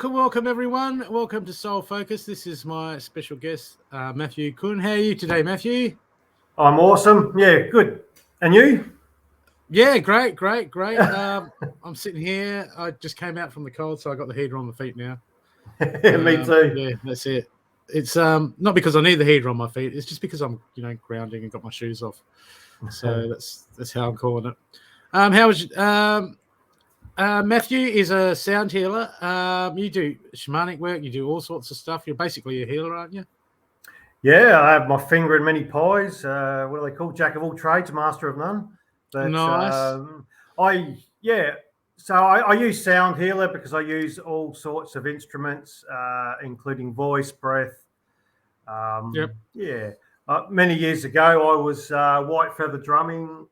Welcome everyone. Welcome to Soul Focus. This is my special guest, Matthew Kun. How are you today, Matthew? I'm awesome. Yeah, good. And you? Yeah, great. I'm sitting here. I just came out from the cold, so I got the heater on my feet now. Me too. Yeah, that's it. It's not because I need the heater on my feet. It's just because I'm, grounding and got my shoes off. So that's how I'm calling it. How was Matthew is a sound healer. You do shamanic work. You do all sorts of stuff. You're basically a healer, aren't you? Yeah, I have my finger in many pies. What are they called? Jack of all trades, master of none. But Nice. I use sound healer because I use all sorts of instruments, including voice, breath. Yep. Yeah. Many years ago, I was white feather drumming,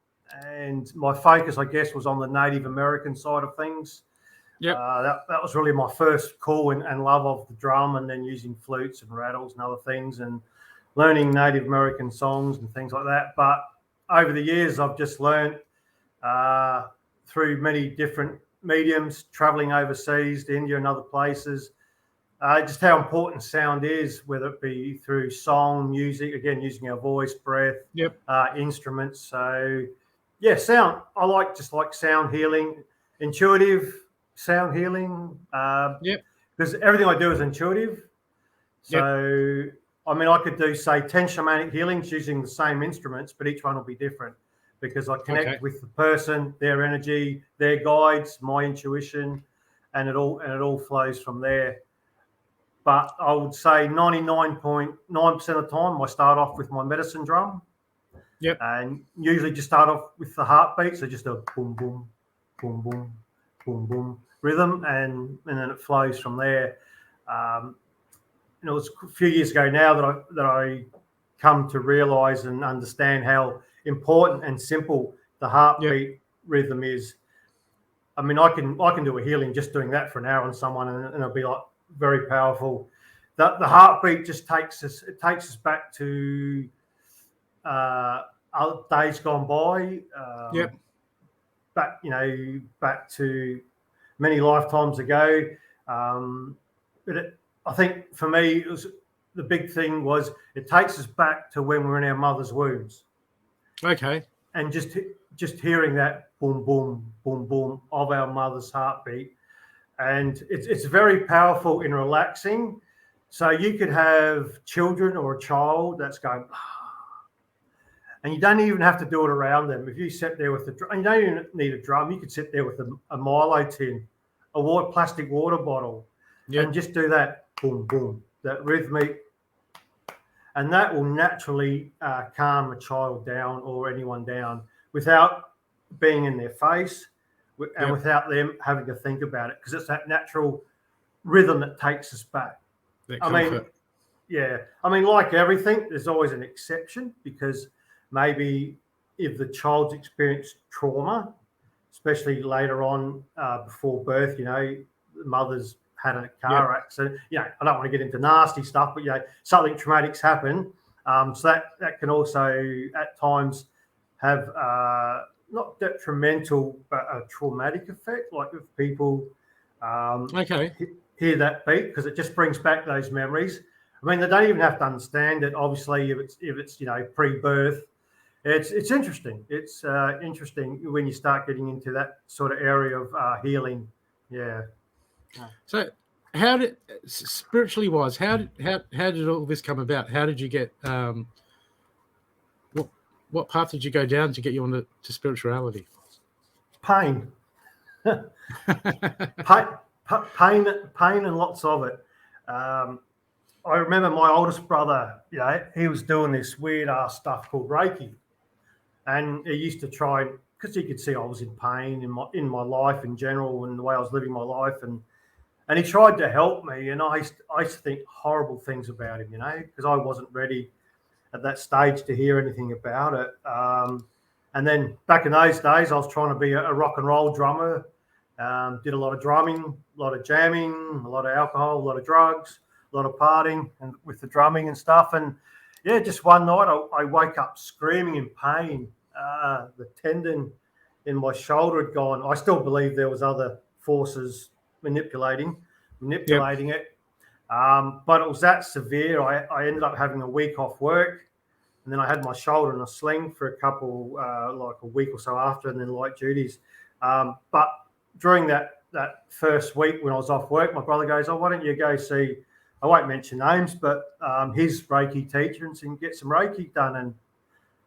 and my focus, I guess, was on the Native American side of things. Yep. That was really my first call and love of the drum, and then using flutes and rattles and other things, and learning Native American songs and things like that. But over the years, I've just learned through many different mediums, traveling overseas to India and other places, just how important sound is, whether it be through song, music, again, using our voice, breath, instruments. So, yeah, sound. I like sound healing, intuitive sound healing. Because everything I do is intuitive. So, I mean, I could do, say, 10 shamanic healings using the same instruments, but each one will be different because I connect with the person, their energy, their guides, my intuition, and it all flows from there. But I would say 99.9% of the time, I start off with my medicine drum. Yep. And usually just start off with the heartbeat. So just a boom, boom, boom, boom, boom, boom rhythm. And then it flows from there. It was a few years ago now that I come to realize and understand how important and simple the heartbeat rhythm is. I mean, I can do a healing just doing that for an hour on someone, and it'll be like very powerful. The heartbeat just takes us back to other days gone by. Back to many lifetimes ago. I think for me, the big thing was it takes us back to when we were in our mother's wombs. Okay. And just hearing that boom, boom, boom, boom of our mother's heartbeat. And it's very powerful in relaxing. So you could have children or a child that's going, and you don't even have to do it around them. If you sit there with the drum, you don't even need a drum. You could sit there with a Milo tin, a plastic water bottle, and just do that boom, boom, that rhythmic. And that will naturally calm a child down or anyone down without being in their face and without them having to think about it, because it's that natural rhythm that takes us back. I mean, like everything, there's always an exception, because maybe if the child's experienced trauma, especially later on before birth, the mother's had a car accident. I don't want to get into nasty stuff, but something traumatic's happened. So that can also at times have not detrimental, but a traumatic effect. Like if people hear that beat, because it just brings back those memories. I mean, they don't even have to understand it. Obviously, if it's pre-birth, it's interesting. It's interesting when you start getting into that sort of area of healing. Yeah. So, how did spiritually wise? How did all this come about? How did you get? What path did you go down to get you onto spirituality? Pain. Pain, and lots of it. I remember my oldest brother. He was doing this weird ass stuff called Reiki, and he used to try, because he could see I was in pain in my life in general and the way I was living my life, and he tried to help me, and I used to think horrible things about him, because I wasn't ready at that stage to hear anything about it. And then back in those days, I was trying to be a rock and roll drummer. Did a lot of drumming, a lot of jamming, a lot of alcohol, a lot of drugs, a lot of partying and with the drumming and stuff. And just one night I woke up screaming in pain. The tendon in my shoulder had gone. I still believe there was other forces manipulating manipulating it. But it was that severe. I ended up having a week off work, and then I had my shoulder in a sling for a couple, like a week or so after, and then light duties. But during that first week when I was off work, my brother goes, "Oh, why don't you go see?" I won't mention names, but his Reiki teacher and get some Reiki done.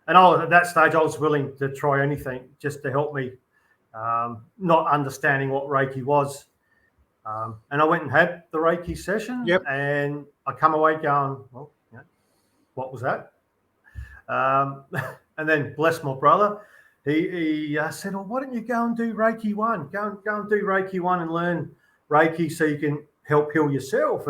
And at that stage, I was willing to try anything just to help me, not understanding what Reiki was. And I went and had the Reiki session, and I come away going, well, what was that? And then bless my brother, he said, "Well, why don't you go and do Reiki 1? Go and do Reiki 1 and learn Reiki so you can help heal yourself."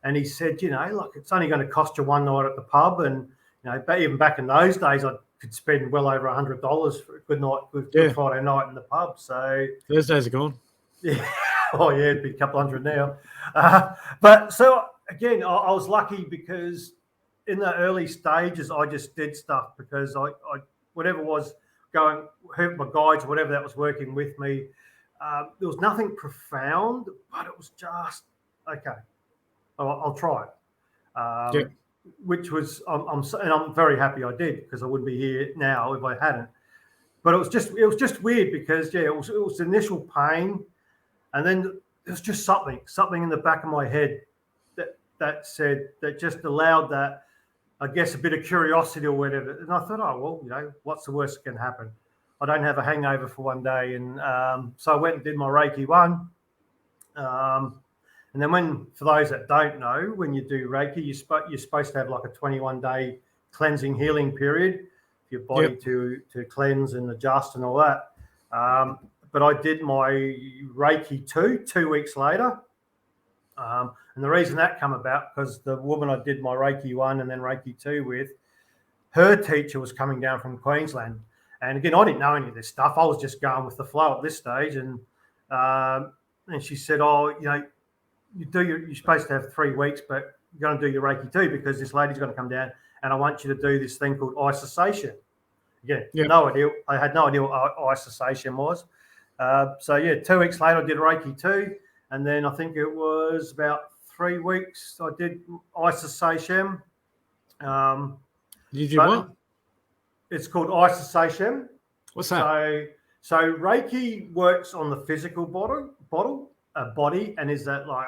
And he said, like, it's only going to cost you one night at the pub. And, even back in those days, I could spend well over $100 for a good Friday night in the pub. So those days are gone. Yeah. Oh, yeah, it'd be a couple hundred now. But so, again, I was lucky because in the early stages, I just did stuff because I whatever was going, my guides, whatever that was working with me, there was nothing profound, but it was just, okay, I'll try it. Which was, I'm very happy I did, because I wouldn't be here now if I hadn't. But it was just weird because, it was initial pain. And then there's just something in the back of my head that said, that just allowed that, I guess, a bit of curiosity or whatever. And I thought, oh, well, what's the worst that can happen? I don't have a hangover for one day. And so I went and did my Reiki 1. And then for those that don't know, when you do Reiki, you're supposed to have like a 21-day cleansing healing period for your body to cleanse and adjust and all that. But I did my Reiki 2 weeks later. And the reason that came about, because the woman I did my Reiki 1 and then Reiki 2 with, her teacher was coming down from Queensland. And again, I didn't know any of this stuff. I was just going with the flow at this stage. And she said, "Oh, you're supposed to have 3 weeks, but you're going to do your Reiki 2 because this lady's going to come down and I want you to do this thing called isolation." Again, no idea. I had no idea what isolation was. 2 weeks later, I did Reiki 2. And then I think it was about 3 weeks I did isolation. You do what? It's called isolation. What's that? So Reiki works on the physical body, and is that like,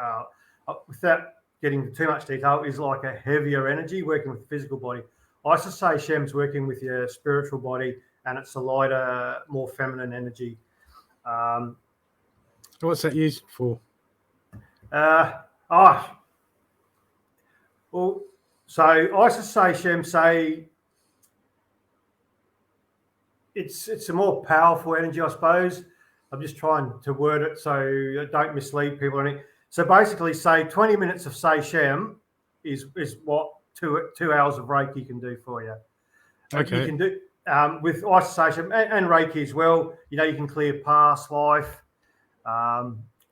without getting into too much detail, is like a heavier energy working with the physical body. Isolation is working with your spiritual body, and it's a lighter, more feminine energy. What's that used for? Well, so isolation, say, it's a more powerful energy, I suppose. I'm just trying to word it so I don't mislead people or anything. So basically, say 20 minutes of Seishem is what 2 hours of Reiki can do for you. Okay. You can do with isolation and Reiki as well. You can clear past life,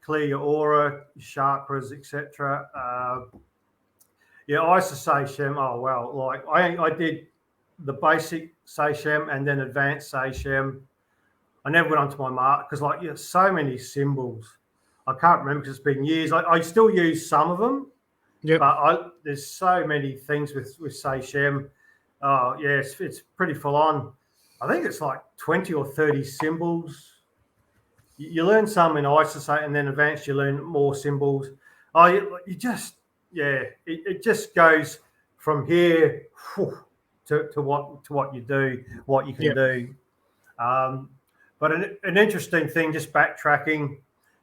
clear your aura, your chakras, etc. Isolation. Oh well, like I did the basic Seishem and then advanced Seishem. I never went onto my mark because, so many symbols. I can't remember because it's been years. I still use some of them, but there's so many things with Seishem. Oh, yes, it's pretty full on. I think it's like 20 or 30 symbols. You learn some in isolate, and then advanced, you learn more symbols. It just goes from here to what you do, what you can do. But an interesting thing, just backtracking.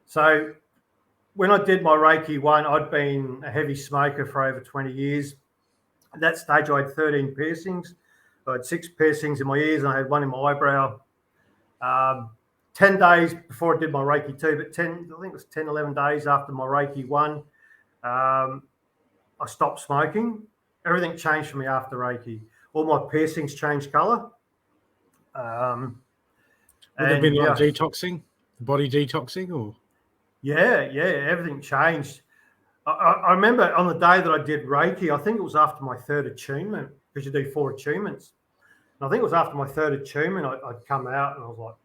So when I did my Reiki 1, I'd been a heavy smoker for over 20 years. At that stage, I had 13 piercings. I had 6 piercings in my ears, and I had 1 in my eyebrow. 10 days before I did my Reiki 2, but I think it was 10, 11 days after my Reiki 1, I stopped smoking. Everything changed for me after Reiki. All my piercings changed colour. Would there been like detoxing, body detoxing, or? Yeah, everything changed. I remember on the day that I did Reiki, I think it was after my 3rd attunement, because you do 4 attunements. And I think it was after my 3rd attunement, I'd come out and I was like,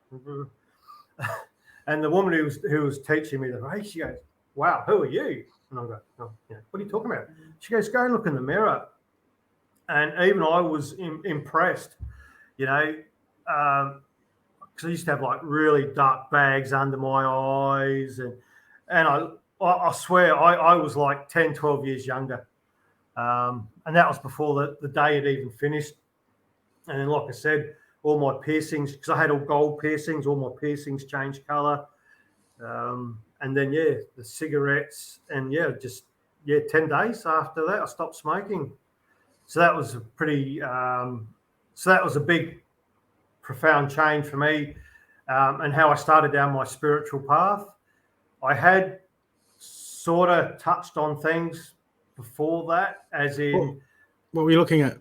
and the woman who was teaching me the Reiki, she goes, wow, who are you? And I go, oh, what are you talking about? She goes, go and look in the mirror. And even I was impressed, because I used to have like really dark bags under my eyes. And I swear I was like 10, 12 years younger. And that was before the day had even finished. And then, like I said, all my piercings, because I had all gold piercings, all my piercings changed colour. And then, the cigarettes. And, 10 days after that, I stopped smoking. So that was a big, profound change for me, and how I started down my spiritual path. I had sort of touched on things before that, as in... What were you looking at?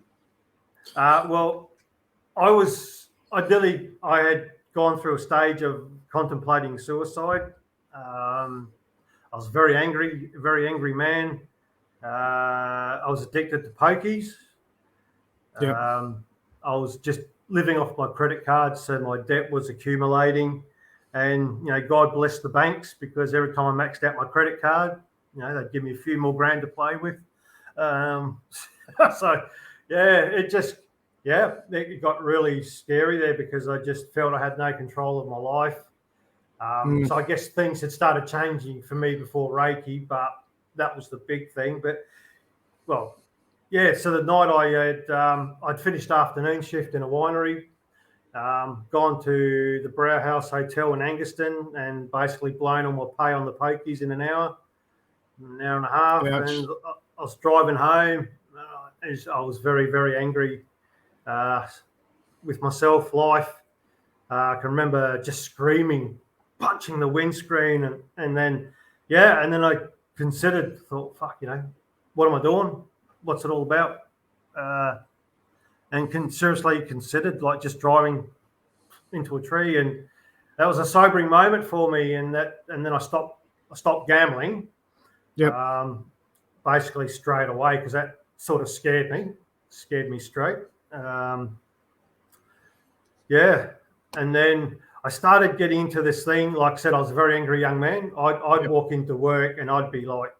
Well, I had gone through a stage of contemplating suicide. I was a very angry man. I was addicted to pokies. Yep. I was just living off my credit cards, so my debt was accumulating. And, God bless the banks, because every time I maxed out my credit card, they'd give me a few more grand to play with. It got really scary there, because I just felt I had no control of my life. So I guess things had started changing for me before Reiki, but that was the big thing. But, so the night I'd finished afternoon shift in a winery, gone to the Brauhaus Hotel in Angaston, and basically blown all my pay on the pokies in an hour and a half. Ouch. And I was driving home. I was very, very angry with myself, life. I can remember just screaming, punching the windscreen, and then I thought, fuck, what am I doing? What's it all about? And seriously considered like just driving into a tree, and that was a sobering moment for me. And then I stopped gambling. Yep. Basically straight away, because that sort of scared me straight. And then I started getting into this thing. Like I said, I was a very angry young man. I'd walk into work and I'd be like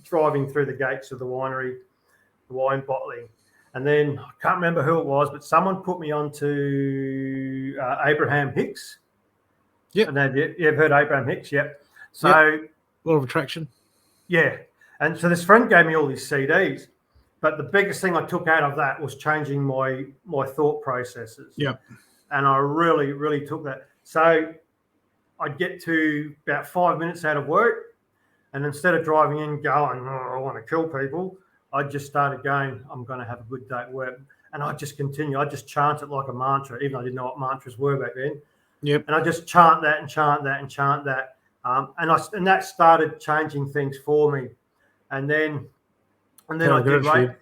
driving through the gates of the winery, the wine bottling. And then I can't remember who it was, but someone put me on to Abraham Hicks. Yeah. And you've heard Abraham Hicks, yep. So law of attraction. Yeah. And so this friend gave me all these CDs. But the biggest thing I took out of that was changing my thought processes. Yeah. And I really, really took that. So I'd get to about 5 minutes out of work, and instead of driving in going, I want to kill people, I just started going, I'm going to have a good day at work. And I just continue. I just chant it like a mantra, even though I didn't know what mantras were back then. Yep. And I just chant that and chant that and chant that. And that started changing things for me. And then I did Reiki.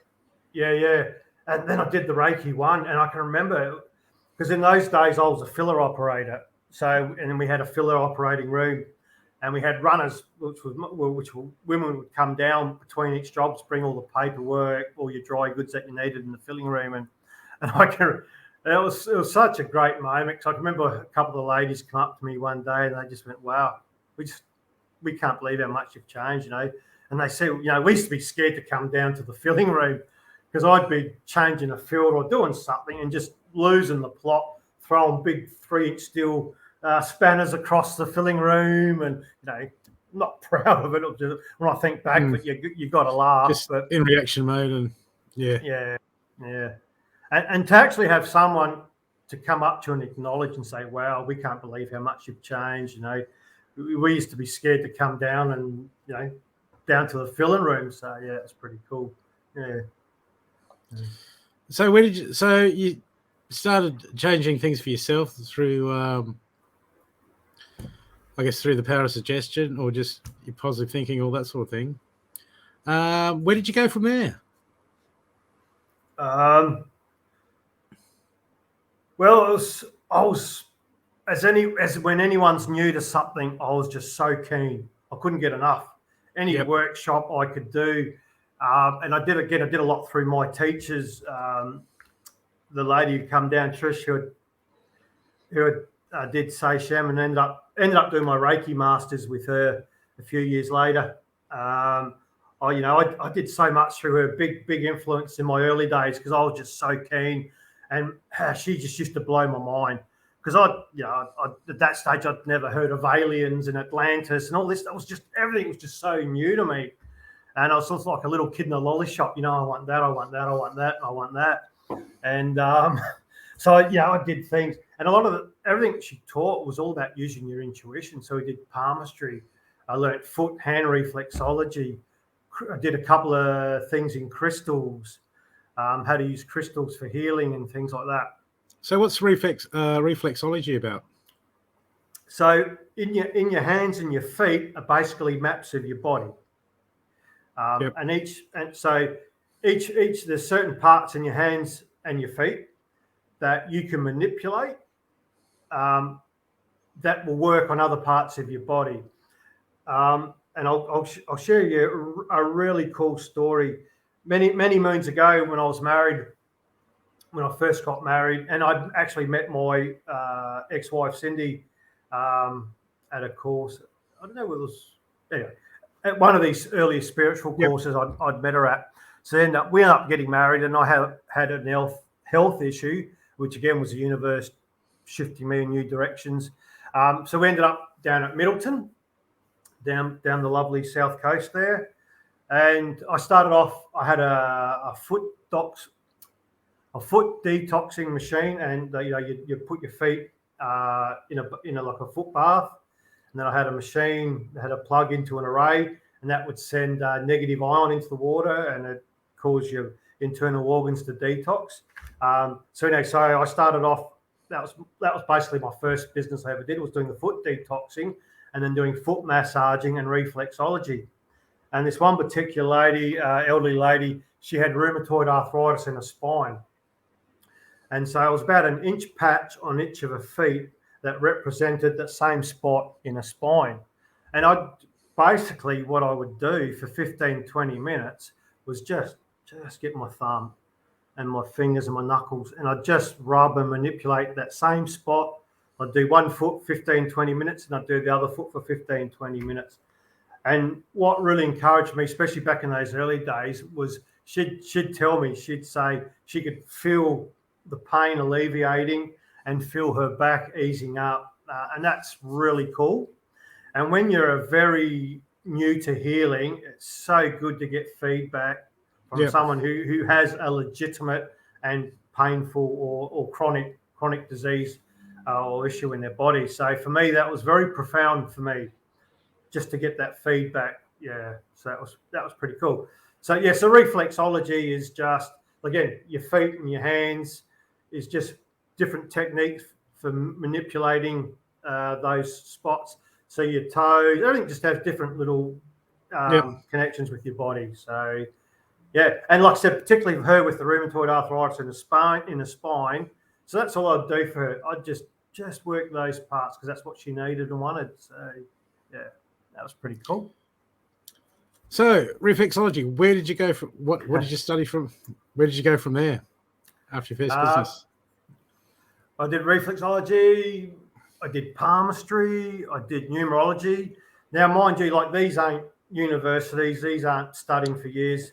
Yeah. And then I did the Reiki one. And I can remember, because in those days I was a filler operator. So, and then we had a filler operating room, and we had runners, which were women would come down between each job to bring all the paperwork, all your dry goods that you needed in the filling room. And it was such a great moment, because I can remember a couple of the ladies come up to me one day and they just went, wow, we can't believe how much you've changed, And they said, we used to be scared to come down to the filling room, because I'd be changing a field or doing something and just losing the plot, throwing big 3-inch steel spanners across the filling room, and not proud of it. When I think back, but you got to laugh. Just but in reaction mode, and yeah. And to actually have someone to come up to and acknowledge and say, wow, we can't believe how much you've changed. We used to be scared to come down and down to the filling room. So it's pretty cool. Yeah. So you started changing things for yourself through, I guess, through the power of suggestion, or just your positive thinking, all that sort of thing. Where did you go from there? Well, I was as when anyone's new to something, I was just so keen. I couldn't get enough. Any workshop I could do, and I did a lot through my teachers. The lady who come down, Trish, who did Seishem, and ended up doing my Reiki masters with her a few years later. I did so much through her, big influence in my early days because I was just so keen, and she just used to blow my mind because at that stage I'd never heard of aliens and Atlantis and all this. That was just everything was just so new to me, and I was sort of like a little kid in a lolly shop. I want that, I want that, I want that, I want that, and so I did things, and a lot of everything that she taught was all about using your intuition. So we did palmistry. I learnt foot hand reflexology. I did a couple of things in crystals, how to use crystals for healing and things like that. So what's reflexology about? So in your hands and your feet are basically maps of your body, and so each there's certain parts in your hands and your feet that you can manipulate, that will work on other parts of your body. And I'll share you a really cool story. Many moons ago, when I was married, when I first got married, and I'd actually met my ex-wife Cindy at a course. I don't know what it was. Anyway, at one of these early spiritual courses, I'd met her at. So we ended up getting married, and I had an health issue, which again was the universe shifting me in new directions. So we ended up down at Middleton, down the lovely south coast there, and I started off. I had a foot detoxing machine, and you put your feet in a like a foot bath, and then I had a machine that had a plug into an array, and that would send negative ion into the water, and it caused your internal organs to detox. So I started off. That was basically my first business I ever did, was doing the foot detoxing, and then doing foot massaging and reflexology. And this one particular lady, elderly lady, she had rheumatoid arthritis in her spine. And so it was about an inch patch on each of her feet that represented that same spot in her spine. And what I would do for 15, 20 minutes was just get my thumb and my fingers and my knuckles, and I'd just rub and manipulate that same spot. I'd do one foot 15, 20 minutes, and I'd do the other foot for 15, 20 minutes. And what really encouraged me, especially back in those early days, was she'd tell me, she'd say she could feel the pain alleviating and feel her back easing up. And that's really cool. And when you're very new to healing, it's so good to get feedback from someone who has a legitimate and painful or chronic disease or issue in their body. So for me, that was very profound for me, just to get that feedback. Yeah, so that was pretty cool. So so reflexology is just, again, your feet and your hands is just different techniques for manipulating those spots. So your toes, everything just has different little connections with your body. So and like I said, particularly for her with the rheumatoid arthritis in the spine. So that's all I'd do for her. I'd just work those parts because that's what she needed and wanted. So that was pretty cool. So reflexology, where did you go from? What did you study from? Where did you go from there after your first business? I did reflexology. I did palmistry. I did numerology. Now, mind you, like, these ain't universities. These aren't studying for years.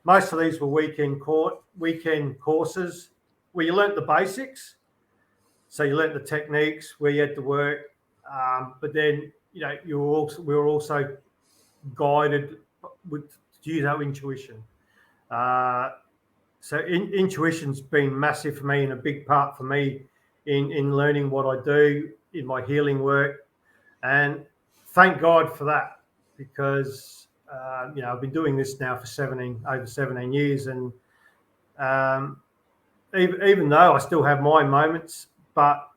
Most of these were weekend courses where you learnt the basics. So you learnt the techniques where you had to work, but then we were also guided to use our intuition. So intuition's been massive for me and a big part for me in learning what I do in my healing work, and thank God for that, because I've been doing this now for over 17 years, and even though I still have my moments, but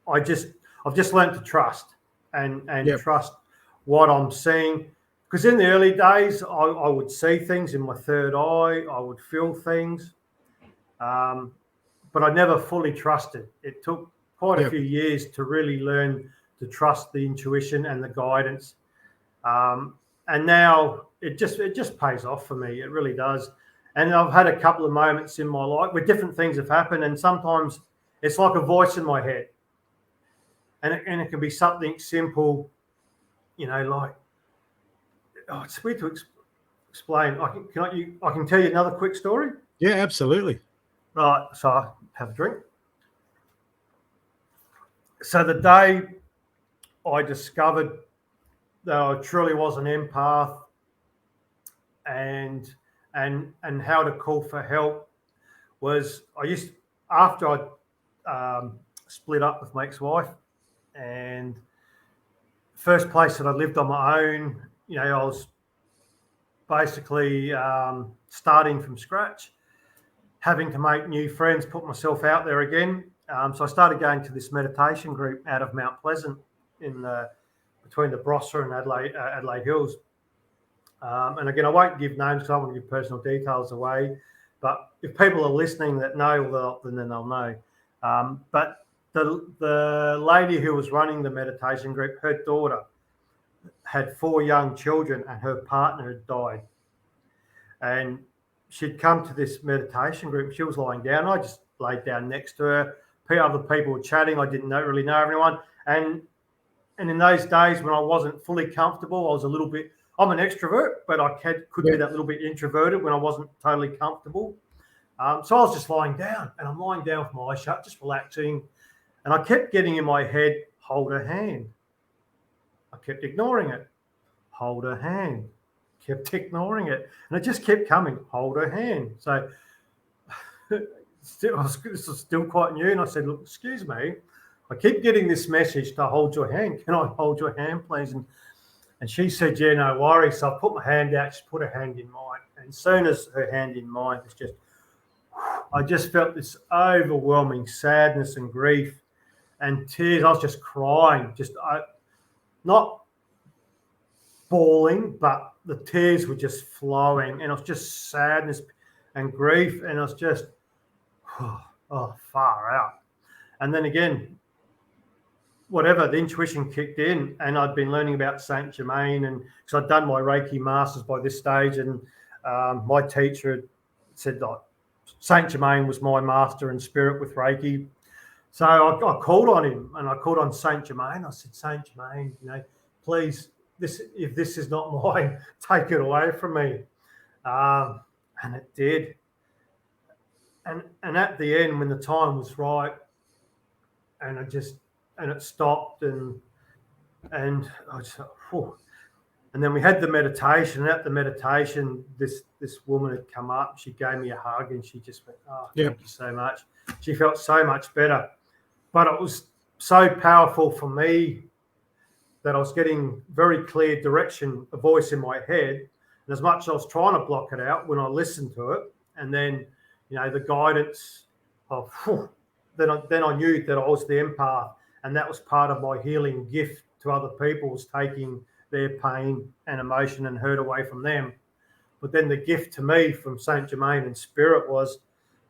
I've just learned to trust and trust what I'm seeing. Because in the early days, I would see things in my third eye, I would feel things, but I never fully trusted. It took quite a few years to really learn to trust the intuition and the guidance. And now it just pays off for me. It really does. And I've had a couple of moments in my life where different things have happened, and sometimes it's like a voice in my head. And it can be something simple, like it's weird to explain. I can tell you another quick story. Yeah, absolutely. Right, so I have a drink. So the day I discovered that I truly was an empath, and how to call for help was after I split up with my ex-wife, and first place that I lived on my own, I was basically starting from scratch, having to make new friends, put myself out there again. So I started going to this meditation group out of Mount Pleasant between the Barossa and Adelaide Hills. And again, I won't give names because I don't want to give personal details away. But if people are listening that know, then they'll know. But the lady who was running the meditation group, her daughter had 4 young children and her partner had died. And she'd come to this meditation group. She was lying down. I just laid down next to her. Other people were chatting. I didn't really know everyone. And in those days when I wasn't fully comfortable, I was a little bit, I'm an extrovert, but I could be that little bit introverted when I wasn't totally comfortable. So I was just lying down, and I'm lying down with my eyes shut, just relaxing. And I kept getting in my head, hold her hand. I kept ignoring it. Hold her hand. Kept ignoring it. And it just kept coming, hold her hand. So this was still quite new. And I said, look, excuse me, I keep getting this message to hold your hand. Can I hold your hand, please? And she said, yeah, no worries. So I put my hand out, she put her hand in mine. And as soon as her hand in mine, I just felt this overwhelming sadness and grief and tears. I was just crying, not bawling, but the tears were just flowing, and it was just sadness and grief, and it was just, far out. And then again, the intuition kicked in, and I'd been learning about Saint Germain, and because I'd done my Reiki masters by this stage, and my teacher had said that Saint Germain was my master in spirit with Reiki. So I called on him, and I called on Saint Germain. I said, Saint Germain, please, if this is not mine, take it away from me. And it did. And at the end, when the time was right, and it stopped, and I just thought, and then we had the meditation. And at the meditation, this woman had come up. She gave me a hug, and she just went, thank you so much. She felt so much better. But it was so powerful for me that I was getting very clear direction, a voice in my head. And as much as I was trying to block it out, when I listened to it, and then, the guidance of, then I knew that I was the empath, and that was part of my healing gift to other people, was taking their pain and emotion and hurt away from them. But then the gift to me from Saint Germain and Spirit was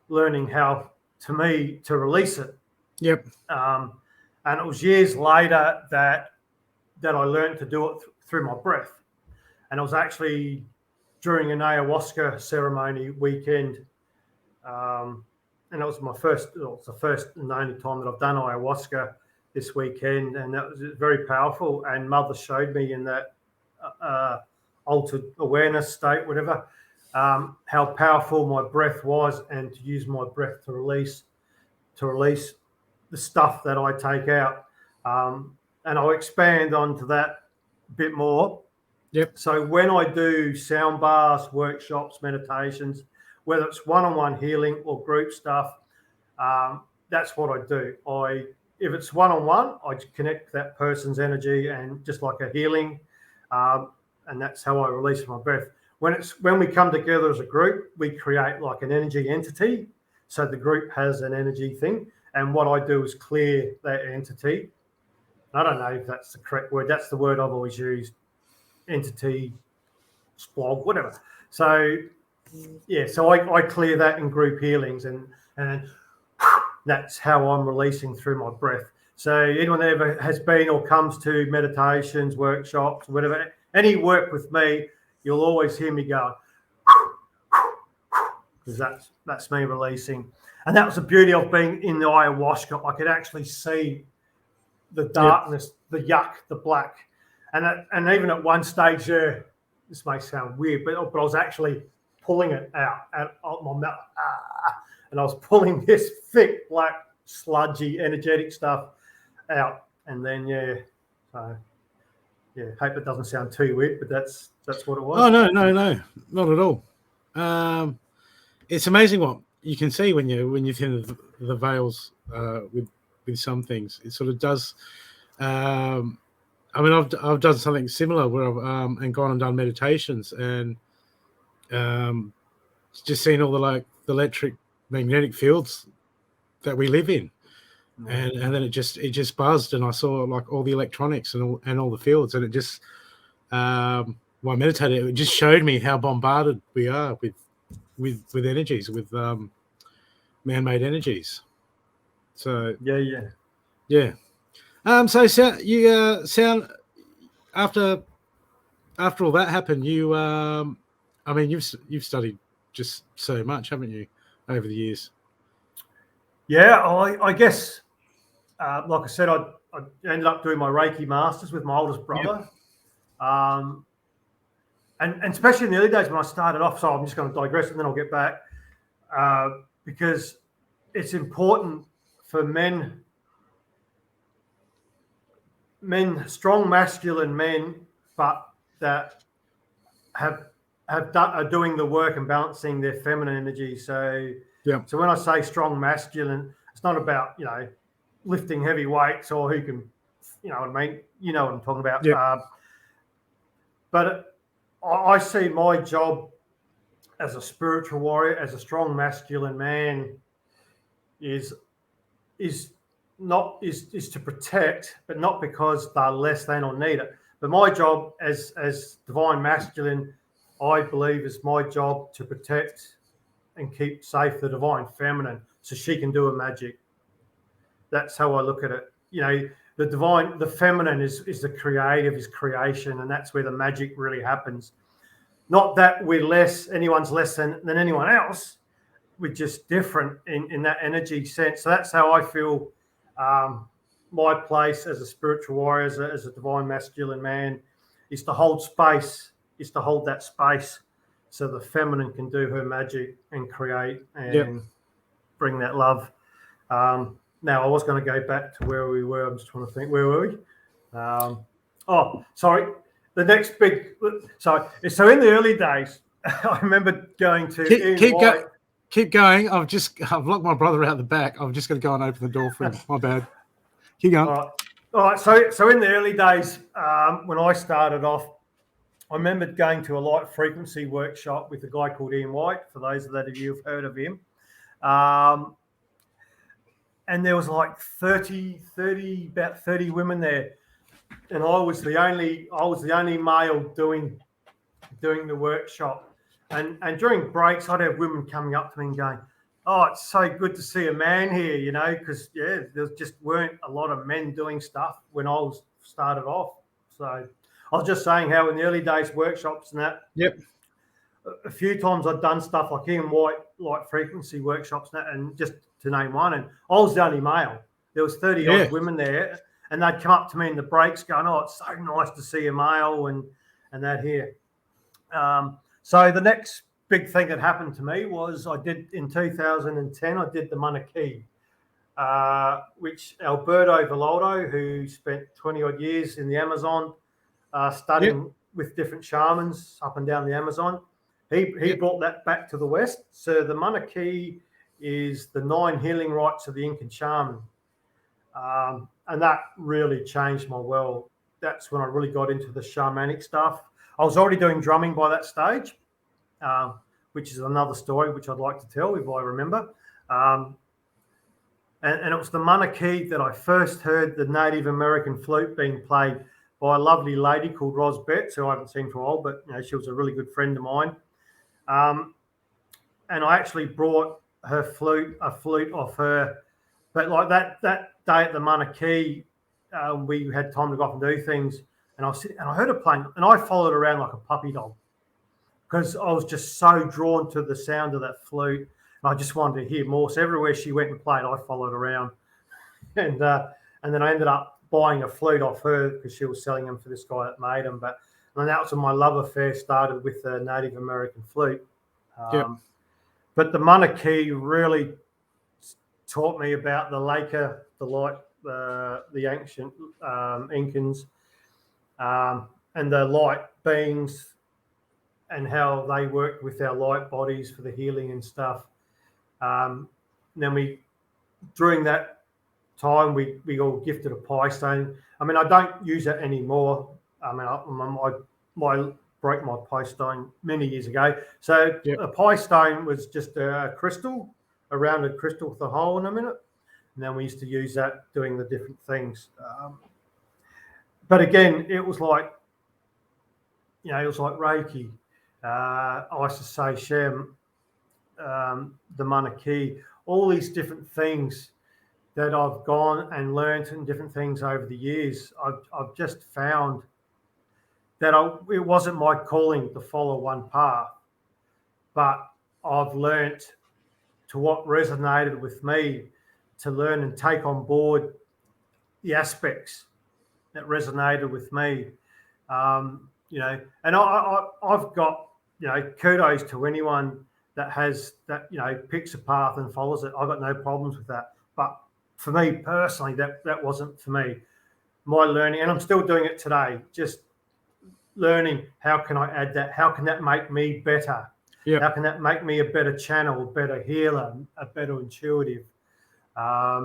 learning how to release it. Yep. And it was years later that I learned to do it through my breath. And it was actually during an ayahuasca ceremony weekend. And it was the first and only time that I've done ayahuasca this weekend. And that was very powerful. And Mother showed me in that altered awareness state, whatever, how powerful my breath was, and to use my breath to release the stuff that I take out. And I'll expand onto that a bit more. Yep. So when I do sound bars, workshops, meditations, whether it's one-on-one healing or group stuff, that's what I do. If it's one-on-one, I connect that person's energy, and just like a healing, and that's how I release my breath. When we come together as a group, we create like an energy entity. So the group has an energy thing, and what I do is clear that entity. I don't know if that's the correct word. That's the word I've always used. Entity, splog, whatever. So, yeah, so I clear that in group healings, and that's how I'm releasing through my breath. So anyone that ever has been or comes to meditations, workshops, whatever, any work with me, you'll always hear me go, because that's me releasing. And that was the beauty of being in the ayahuasca. I could actually see the darkness, the yuck, the black. And even at one stage there, this may sound weird, but I was actually pulling it out my mouth, and I was pulling this thick, black, sludgy, energetic stuff out, and then hope it doesn't sound too weird, but that's what it was. Oh no, not at all. It's amazing what you can see when you're in the veils with some things. It sort of does. I mean, I've done something similar where I've and gone and done meditations and just seen all the electric magnetic fields that we live in, and then it just buzzed, and I saw like all the electronics and all the fields, and it just while I meditated, it just showed me how bombarded we are with energies, with man-made energies. So yeah. So you sound after all that happened, you I mean, you've studied just so much, haven't you, over the years? Yeah, I guess, like I said, I ended up doing my Reiki Masters with my oldest brother. Yep. And especially in the early days when I started off, so I'm just going to digress and then I'll get back, because it's important for men, strong masculine men, but that are doing the work and balancing their feminine energy. So So when I say strong masculine, it's not about lifting heavy weights or who can, you know what I mean. You know what I'm talking about. Yep. But I see my job as a spiritual warrior, as a strong masculine man, is to protect, but not because they're less than or need it. But my job as divine masculine, I believe, is my job to protect and keep safe the divine feminine, so she can do her magic. That's how I look at it. The feminine is the creative, is creation, and that's where the magic really happens. Not that anyone's less than anyone else. We're just different in that energy sense. So that's how I feel. My place as a spiritual warrior, as a divine masculine man, is to hold space, that space, so the feminine can do her magic and create and bring that love. Now, I was going to go back to where we were. I'm just trying to think. Where were we? Sorry. The next big. So in the early days, I remember going to keep going. I've locked my brother out the back. I'm just going to go and open the door for him. My bad. Keep going. All right. So in the early days, when I started off, I remember going to a light frequency workshop with a guy called Ian White. For those of you who've heard of him. And there was like about 30 women there, and I was the only male doing the workshop. And during breaks, I'd have women coming up to me and going, "Oh, it's so good to see a man here," because there just weren't a lot of men doing stuff when I started off. So I was just saying how in the early days workshops and that. Yep. A few times I'd done stuff like Ian White light frequency workshops and just to name one, and I was the only male. There was 30 odd women there, and they'd come up to me in the breaks going, "Oh, it's so nice to see a male," and that here. So the next big thing that happened to me was I did in 2010. I did the Manaki, which Alberto Velaldo, who spent 20 odd years in the Amazon, studying with different shamans up and down the Amazon. He brought that back to the West. So the Manaki is the 9 healing rites of the Incan shaman. And that really changed my world. That's when I really got into the shamanic stuff. I was already doing drumming by that stage, which is another story which I'd like to tell if I remember. And it was the Manaki that I first heard the Native American flute being played by a lovely lady called Ros Betts, who I haven't seen for a while, but she was a really good friend of mine. And I actually brought a flute off her. But like that day at the Manaki, we had time to go off and do things. And I heard her playing, and I followed around like a puppy dog because I was just so drawn to the sound of that flute. And I just wanted to hear more. So everywhere she went and played, I followed around. And then I ended up buying a flute off her because she was selling them for this guy that made them. But And that was when my love affair started with the Native American flute. Yep. But the mana key really taught me about the Laker, the light, the ancient Incans, and the light beings, and how they worked with our light bodies for the healing and stuff. Then during that time, we all gifted a pie stone. I mean, I don't use it anymore. I mean, I broke my pie stone many years ago. So a pie stone was just a crystal, a rounded crystal with a hole in it. And then we used to use that doing the different things. But again, it was like, it was like Reiki, I used to say Shem, the mana key, all these different things that I've gone and learned and different things over the years. I've just found that it wasn't my calling to follow one path, but I've learnt to what resonated with me, to learn and take on board the aspects that resonated with me. And I've got, kudos to anyone that has that, picks a path and follows it. I've got no problems with that. But for me personally, that wasn't for me. My learning, and I'm still doing it today, just learning, how can I add that? How can that make me better? Yep. How can that make me a better channel, a better healer, a better intuitive? So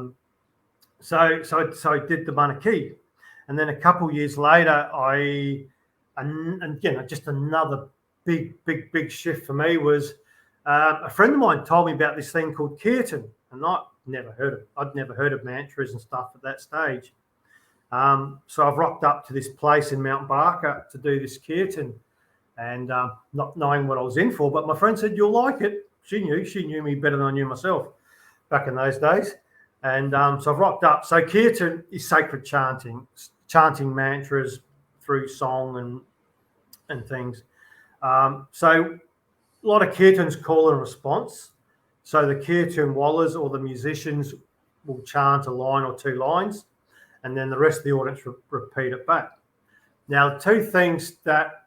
I did the mana key. And then a couple of years later, and again, just another big shift for me was a friend of mine told me about this thing called kirtan, and I'd never heard of mantras and stuff at that stage. So I've rocked up to this place in Mount Barker to do this kirtan, and not knowing what I was in for. But my friend said, "You'll like it." She knew me better than I knew myself back in those days. And so I've rocked up. So kirtan is sacred chanting mantras through song and things. So a lot of kirtans call and response. So the kirtan wallahs or the musicians will chant a line or two lines, and then the rest of the audience repeat it back. Now, the two things that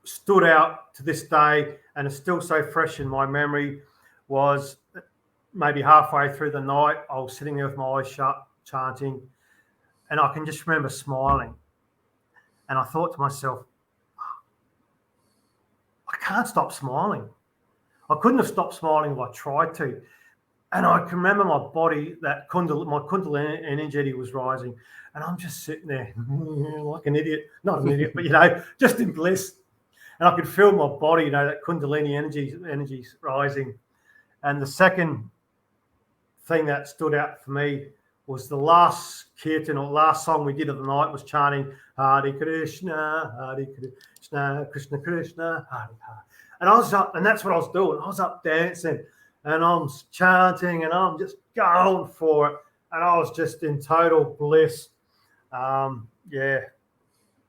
stood out to this day and are still so fresh in my memory was maybe halfway through the night, I was sitting there with my eyes shut, chanting, and I can just remember smiling. And I thought to myself, I can't stop smiling. I couldn't have stopped smiling if I tried to. And I can remember my body, my Kundalini energy was rising, and I'm just sitting there like an idiot. Not an idiot, but, just in bliss. And I could feel my body, that Kundalini energy's rising. And the second thing that stood out for me was the last kirtan or last song we did of the night was chanting Hare Krishna, Krishna Krishna, Hare Hare. And I was up, and that's what I was doing. I was up dancing, and I'm chanting, and I'm just going for it. And I was just in total bliss.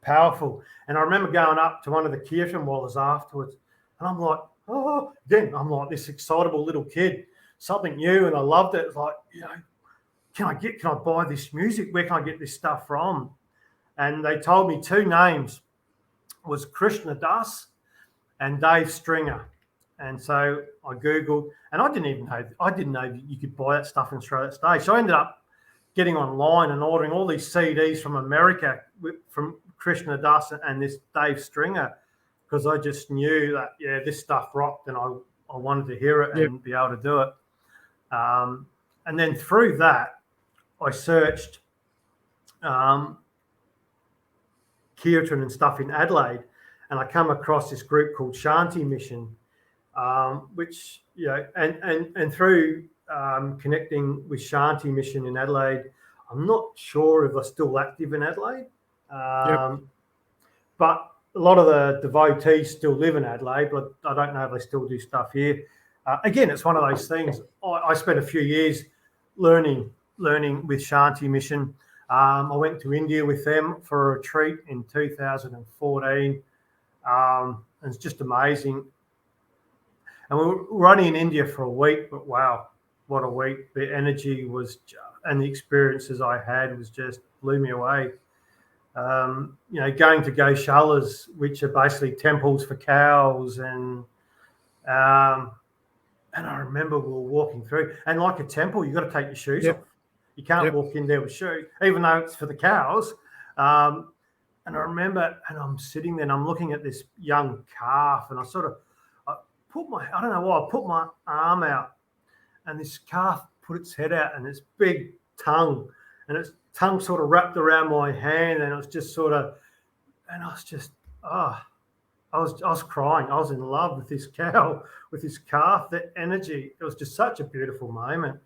Powerful. And I remember going up to one of the kirtan wallahs afterwards, and I'm like, I'm like this excitable little kid, something new, and I loved it. It's like, can I buy this music? Where can I get this stuff from? And they told me two names, was Krishna Das and Dave Stringer. And so I Googled, and I didn't know that you could buy that stuff in Australia at that stage. So I ended up getting online and ordering all these CDs from America from Krishna Das and this Dave Stringer, because I just knew that, this stuff rocked, and I wanted to hear it and be able to do it. And then through that, I searched kirtan and stuff in Adelaide, and I come across this group called Shanti Mission, which, and through connecting with Shanti Mission in Adelaide, I'm not sure if they're still active in Adelaide, but a lot of the devotees still live in Adelaide, but I don't know if they still do stuff here. Again, it's one of those things. I spent a few years learning with Shanti Mission. I went to India with them for a retreat in 2014. And it's just amazing. And we were only in India for a week, but wow, what a week. The energy was, and the experiences I had was just blew me away. going to goshalas, which are basically temples for cows, and I remember we were walking through, and like a temple, you've got to take your shoes off. You can't walk in there with shoes, even though it's for the cows. And I remember, and I'm sitting there and I'm looking at this young calf, and I put my arm out, and this calf put its head out, and its big tongue, and its tongue sort of wrapped around my hand, and it was just and I was just, I was crying. I was in love with this cow, with this calf, the energy. It was just such a beautiful moment.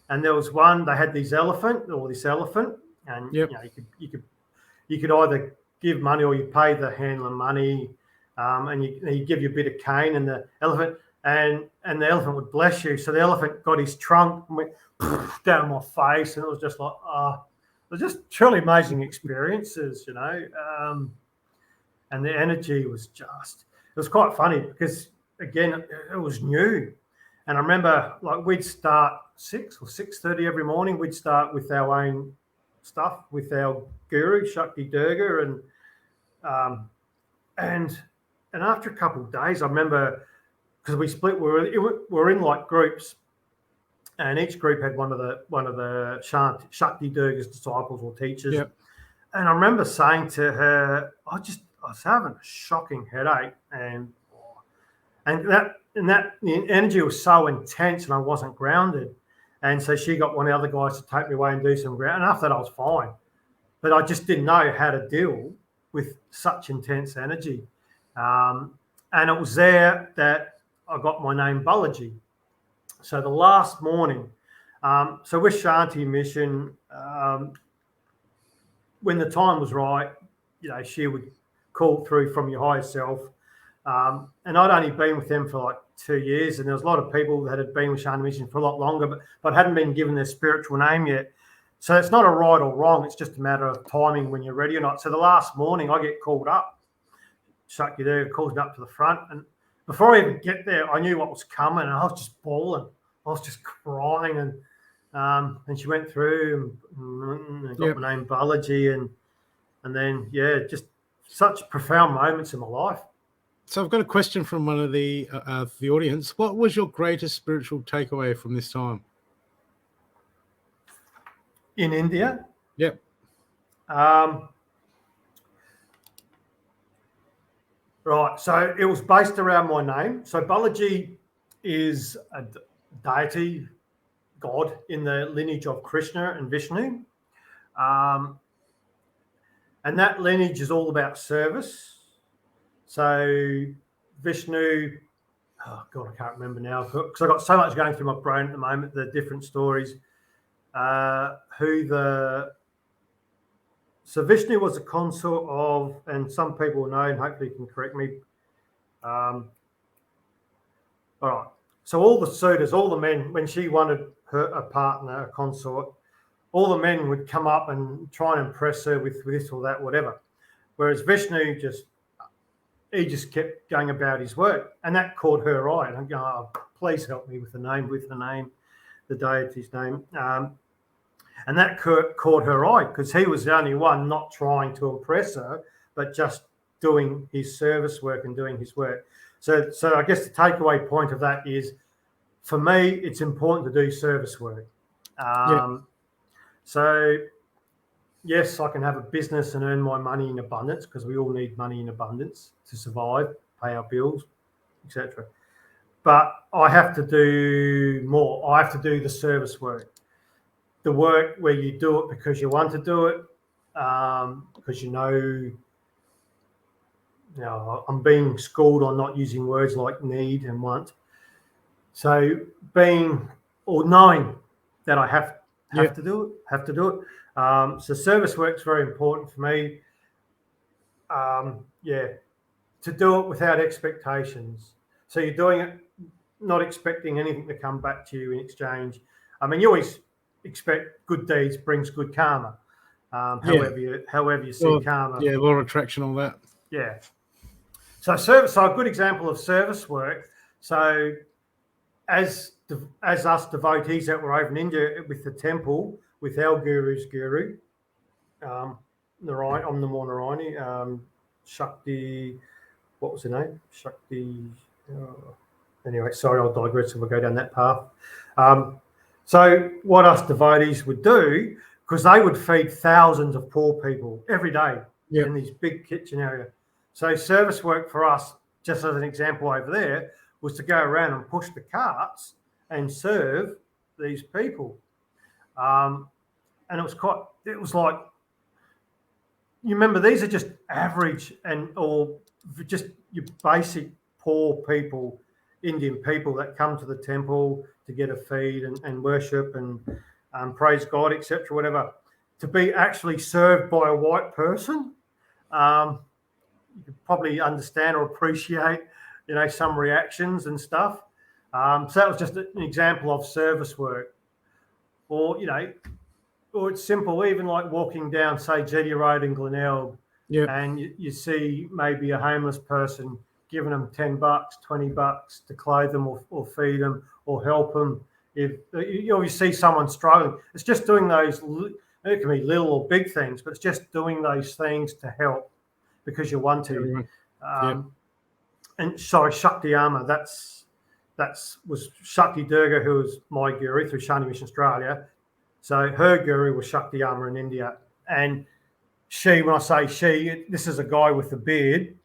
And there was one, they had this elephant, and you could either give money or you pay the handler money, and you give you a bit of cane, and the elephant would bless you. So the elephant got his trunk and went down my face, and it was just like, it was just truly amazing experiences, and the energy was it was quite funny because, again, it was new. And I remember, like, we'd start 6 or 6:30 every morning. We'd start with our own stuff with our guru, Shakti Durga, and after a couple of days, I remember, because we split, we were in like groups, and each group had one of the Shakti Durga's disciples or teachers. Yep. And I remember saying to her, I was having a shocking headache, and the energy was so intense, and I wasn't grounded. And so she got one of the other guys to take me away and do some ground. And after that, I was fine. But I just didn't know how to deal with such intense energy. And it was there that I got my name Balaji. So the last morning, so with Shanti Mission, when the time was right, she would call through from your higher self. And I'd only been with them for like 2 years, and there was a lot of people that had been with Shanti Mission for a lot longer, but hadn't been given their spiritual name yet. So it's not a right or wrong. It's just a matter of timing when you're ready or not. So the last morning I get called up. Shakti Durga calls me up to the front. And before I even get there, I knew what was coming, and I was just bawling. I was just crying. And she went through and got my name Balaji. And then, just such profound moments in my life. So I've got a question from one of the audience. What was your greatest spiritual takeaway from this time? In India? Yep. Right. So it was based around my name. So Balaji is a deity, God, in the lineage of Krishna and Vishnu. And that lineage is all about service. So Vishnu, oh God, I can't remember now because I've got so much going through my brain at the moment, the different stories. So Vishnu was a consort of, and some people know, and hopefully you can correct me. All right. So all the suitors, all the men, when she wanted a partner, a consort, all the men would come up and try and impress her with this or that, whatever. Whereas Vishnu just kept going about his work, and that caught her eye. And I'm going, oh, please help me with the name, the deity's name. And that caught her eye because he was the only one not trying to impress her, but just doing his service work and doing his work. So I guess the takeaway point of that is, for me, it's important to do service work. So, yes, I can have a business and earn my money in abundance because we all need money in abundance to survive, pay our bills, etc. But I have to do more. I have to do the service work. The work where you do it because you want to do it, because I'm being schooled on not using words like need and want. So knowing that I have to do it. So service work's very important for me. To do it without expectations. So you're doing it not expecting anything to come back to you in exchange. I mean, you always expect good deeds brings good karma. However you see karma. Yeah, law of attraction, all that. Yeah. So a good example of service work. So as us devotees that were over in India with the temple, with our guru's guru, Narayani, Shakti. What was her name? Shakti. Anyway, sorry, I'll digress if I go down that path. So what us devotees would do, because they would feed thousands of poor people every day in these big kitchen area. So service work for us, just as an example over there, was to go around and push the carts and serve these people. And it was like, you remember, these are just average or just your basic poor people, Indian people that come to the temple to get a feed and worship and praise God, etc., whatever. To be actually served by a white person, you could probably understand or appreciate, some reactions and stuff. So that was just an example of service work, or it's simple, even like walking down, say, Jetty Road in Glenelg, and you see maybe a homeless person, giving them $10, $20 to clothe them or feed them or help them. If you see someone struggling, it's just doing those. It can be little or big things, but it's just doing those things to help because you want to. And sorry, Shakti Amma, that was Shakti Durga, who was my guru through Shani Mission Australia. So her guru was Shakti Amma in India. And she, when I say she, this is a guy with a beard,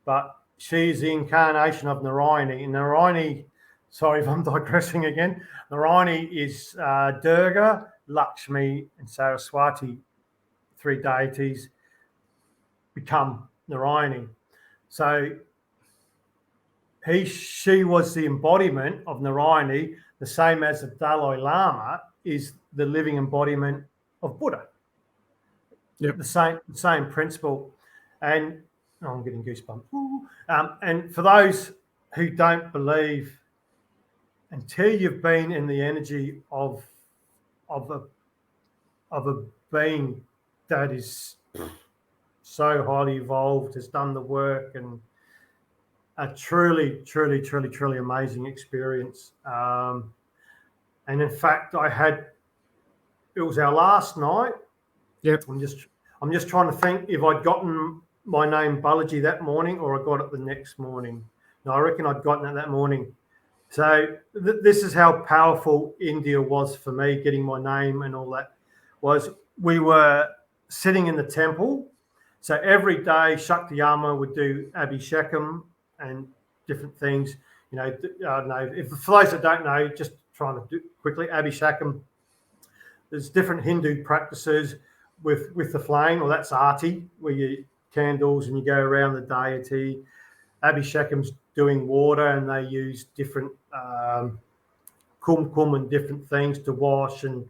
but she's the incarnation of Narayani. And Narayani, sorry if I'm digressing again, Narayani is Durga, Lakshmi, and Saraswati, 3 deities become Narayani. So she was the embodiment of Narayani, the same as the Dalai Lama is the living embodiment of Buddha. The same principle. And I'm getting goosebumps. And for those who don't believe, until you've been in the energy of a being that is so highly evolved, has done the work, and a truly, truly, truly, truly amazing experience. And in fact, it was our last night. I'm just trying to think if I'd gotten my name Balaji that morning or I got it the next morning. No, I reckon I'd gotten it that morning. So this is how powerful India was for me, getting my name and all that. Was we were sitting in the temple. So every day Shakti Amma would do Abhishekam and different things. I don't know, for those that don't know, just trying to do quickly, Abhishekam, there's different Hindu practices with the flame, or that's arti, where you candles and you go around the deity. Abhishekam's doing water, and they use different kumkum and different things to wash and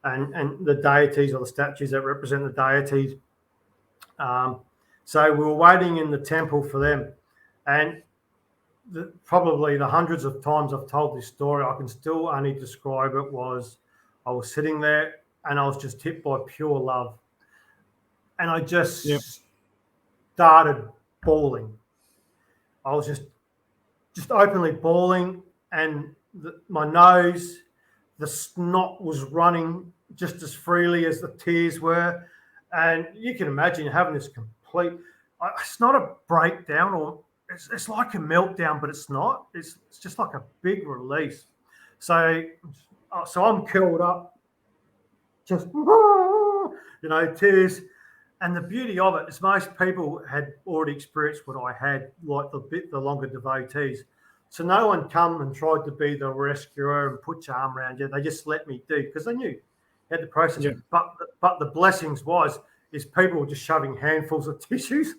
the deities or the statues that represent the deities. So we were waiting in the temple for them, and probably the hundreds of times I've told this story, I can still only describe it was I was sitting there and I was just hit by pure love, and I just started bawling. I was just openly bawling, and my nose, the snot was running just as freely as the tears were. And you can imagine having this complete, it's not a breakdown, or it's like a meltdown, but it's not. It's just like a big release. So I'm curled up, just, tears. And the beauty of it is most people had already experienced what I had, like the longer devotees. So no one come and tried to be the rescuer and put your arm around you. They just let me do, because they knew you had the process. Yeah. But the blessings is people were just shoving handfuls of tissues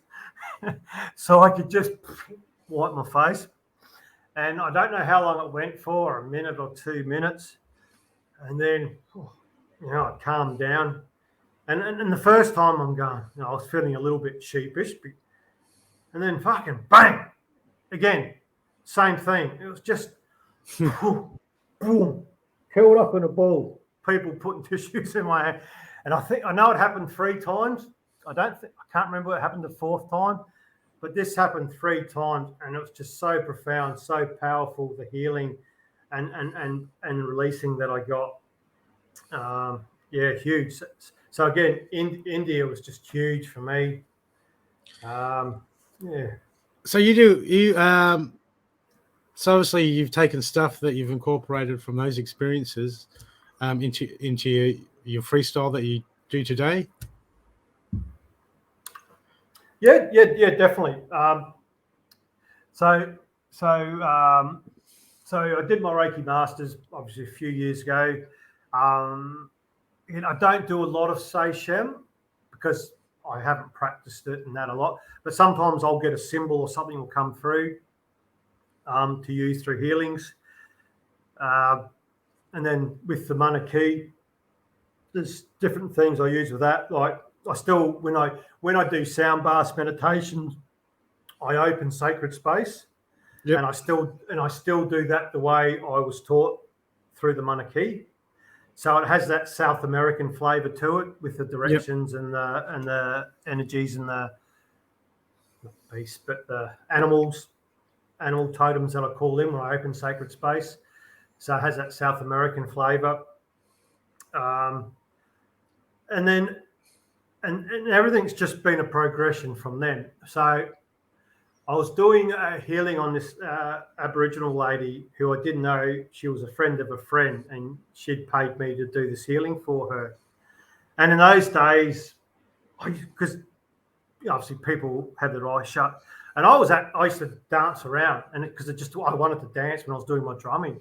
so I could just wipe my face. And I don't know how long it went for, a minute or 2 minutes. And then, I calmed down. And the first time I'm going, I was feeling a little bit sheepish. And then fucking bang! Again, same thing. It was just boom, curled up in a ball. People putting tissues in my hand. And I know it happened 3 times. I can't remember what happened the 4th time, but this happened 3 times, and it was just so profound, so powerful, the healing and releasing that I got. Huge. So again, India was just huge for me. Yeah. So so obviously you've taken stuff that you've incorporated from those experiences into your freestyle that you do today. Yeah, definitely. So I did my Reiki Masters obviously a few years ago. I don't do a lot of Seishem because I haven't practiced it and that a lot. But sometimes I'll get a symbol or something will come through to use through healings. And then with the mana key, there's different things I use with that. Like I still, when I do sound baths meditations, I open sacred space, and I still do that the way I was taught through the mana key. So it has that South American flavour to it with the directions and the energies and the beasts, but the animal totems that I call them when I open sacred space. So it has that South American flavour. And then and everything's just been a progression from then. So I was doing a healing on this Aboriginal lady who I didn't know. She was a friend of a friend, and she'd paid me to do this healing for her. And in those days, because obviously people had their eyes shut, and I used to dance around, and because I wanted to dance when I was doing my drumming.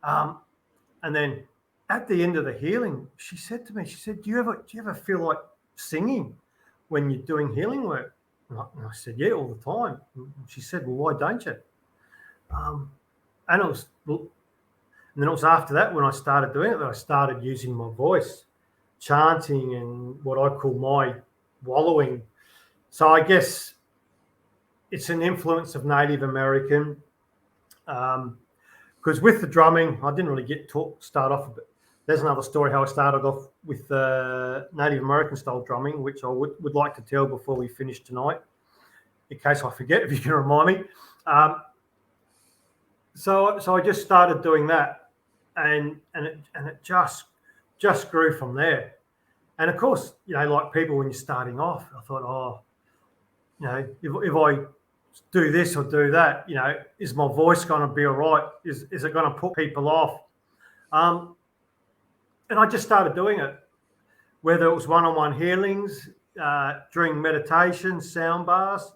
And then at the end of the healing, she said to me, "Do you ever feel like singing when you're doing healing work?" And I said, "Yeah, all the time." And she said, "Well, why don't you?" And then it was after that when I started doing it that I started using my voice, chanting and what I call my wallowing. So I guess it's an influence of Native American. Because with the drumming, I didn't really start off. But there's another story how I started off with Native American style drumming, which I would like to tell before we finish tonight, in case I forget. If you can remind me. So I just started doing that, and it just grew from there. And of course, like people when you're starting off, I thought, if I do this or do that, is my voice going to be all right? Is it going to put people off? And I just started doing it, whether it was one-on-one healings, during meditation, sound bars.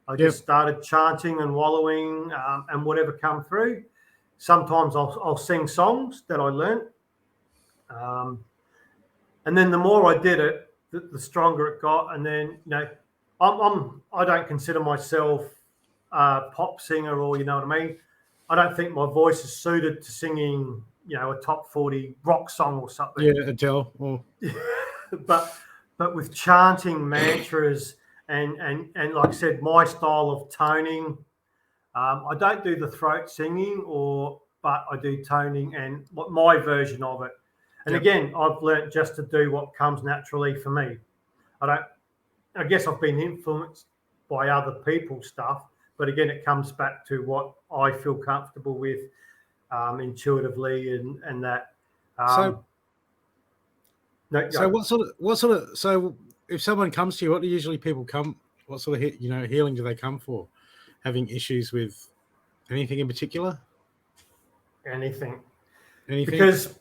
I just started chanting and wallowing, and whatever come through. Sometimes I'll sing songs that I learnt. And then the more I did it, the stronger it got. And then, I don't consider myself a pop singer, or you know what I mean. I don't think my voice is suited to singing, a top 40 rock song or something. Yeah, Adele. But with chanting mantras and like I said, my style of toning, I don't do the throat singing, but I do toning and my version of it. And again, I've learnt just to do what comes naturally for me. I guess I've been influenced by other people's stuff, but again, it comes back to what I feel comfortable with, intuitively and that. So if someone comes to you, what do usually people come? What sort of healing do they come for? Having issues with anything in particular? Anything. Because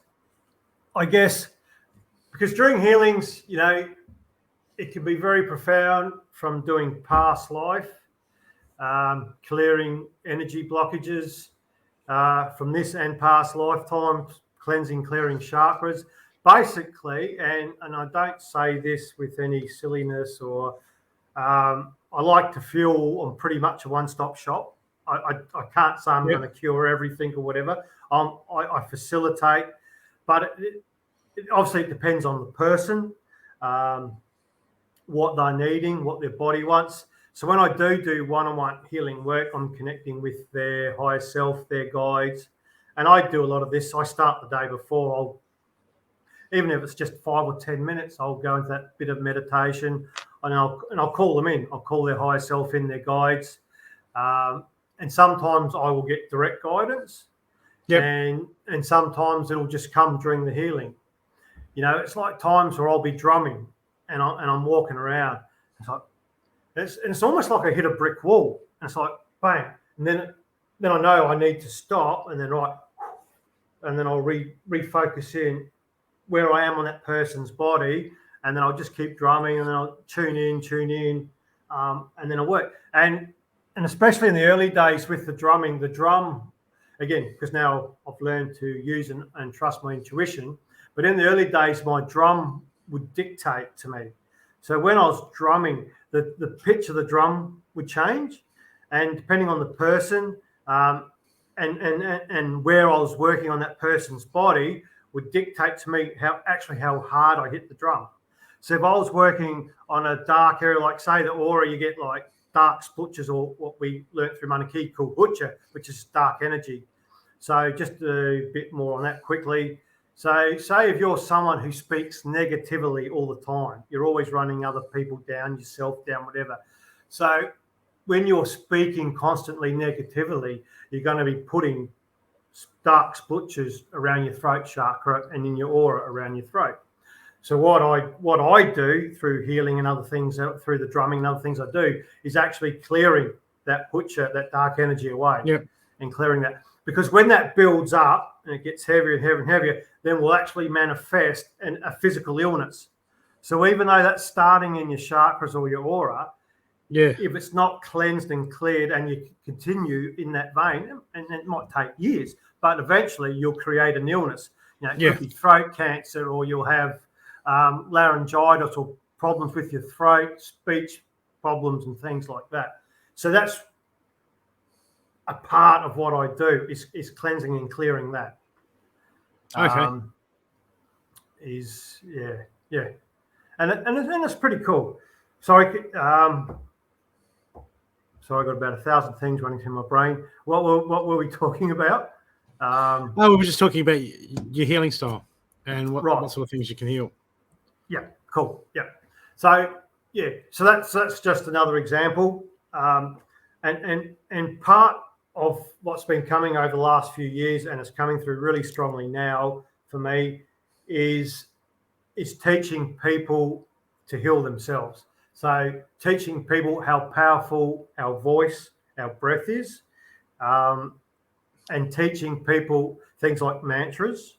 I guess during healings, it can be very profound from doing past life, clearing energy blockages from this and past lifetimes, cleansing, clearing chakras. Basically, and I don't say this with any silliness or I like to feel I'm pretty much a one-stop shop. I can't say I'm going to cure everything or whatever. I facilitate, but it obviously depends on the person, what they're needing, what their body wants. So when I do one-on-one healing work, I'm connecting with their higher self, their guides, and I do a lot of this. I start the day before. Even if it's just 5 or 10 minutes, I'll go into that bit of meditation, and I'll call them in. I'll call their higher self in, their guides, and sometimes I will get direct guidance, and sometimes it'll just come during the healing. It's like times where I'll be drumming and I'm walking around. It's like it's almost like I hit a brick wall. And it's like bang, and then I know I need to stop, and then I'll refocus in where I am on that person's body, and then I'll just keep drumming, and then I'll tune in, and then I'll work. And especially in the early days with the drum, again, because now I've learned to use and trust my intuition. But in the early days, my drum would dictate to me. So when I was drumming, the pitch of the drum would change, and depending on the person and where I was working on that person's body would dictate to me how hard I hit the drum. So if I was working on a dark area, like say the aura, you get like dark splotches, or what we learnt through Manaki called Butcher, which is dark energy. So just a bit more on that quickly. So say if you're someone who speaks negatively all the time, you're always running other people down, yourself down, whatever. So when you're speaking constantly negatively, you're going to be putting dark splotches around your throat chakra and in your aura around your throat. So what I do through healing and other things, through the drumming and other things I do, is actually clearing that butcher, that dark energy away. Yep. And clearing that. Because when that builds up and it gets heavier and heavier and heavier, then we'll actually manifest a physical illness. So even though that's starting in your chakras or your aura, if it's not cleansed and cleared and you continue in that vein, and it might take years, but eventually you'll create an illness. It could be throat cancer, or you'll have laryngitis or problems with your throat, speech problems and things like that. So that's a part of what I do is cleansing and clearing that. Okay. And it's pretty cool. Sorry, so I got about 1,000 things running through my brain. What were we talking about? We were just talking about your healing style and what sort of things you can heal. Yeah, cool. Yeah. So that's just another example. And part of what's been coming over the last few years, and it's coming through really strongly now for me, is teaching people to heal themselves. So teaching people how powerful our voice, our breath is, and teaching people things like mantras.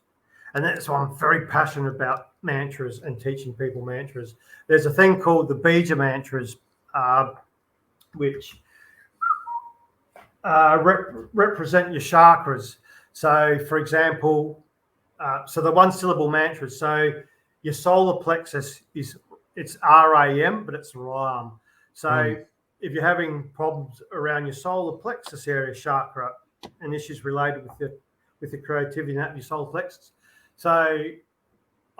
And that's why I'm very passionate about mantras and teaching people mantras. There's a thing called the Bija mantras, which represent your chakras. So, for example, so the one syllable mantras. So your solar plexus it's RAM, but it's Ram. So if you're having problems around your solar plexus area chakra and issues related with the creativity and your solar plexus, so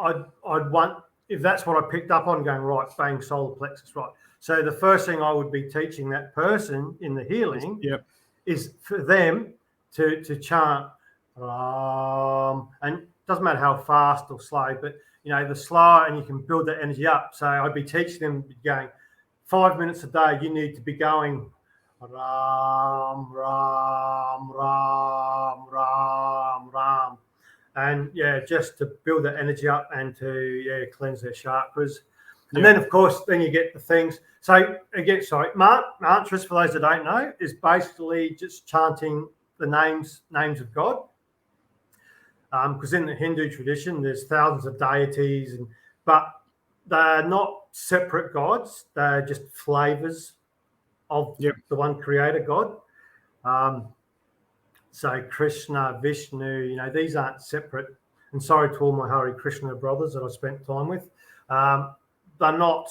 I'd want, if that's what I picked up on, going right, bang, solar plexus, right. So the first thing I would be teaching that person in the healing is for them to chant and it doesn't matter how fast or slow, but the slower, and you can build that energy up. So I'd be teaching them going 5 minutes a day. You need to be going Ram, Ram, Ram, Ram, Ram, and just to build that energy up and to cleanse their chakras. And then of course, then you get the things. So again, mantras, for those that don't know, is basically just chanting the names of God. Because in the Hindu tradition, there's thousands of deities, but they're not separate gods. They're just flavors of the one creator God. So Krishna, Vishnu, these aren't separate. And sorry to all my Hare Krishna brothers that I spent time with. They're not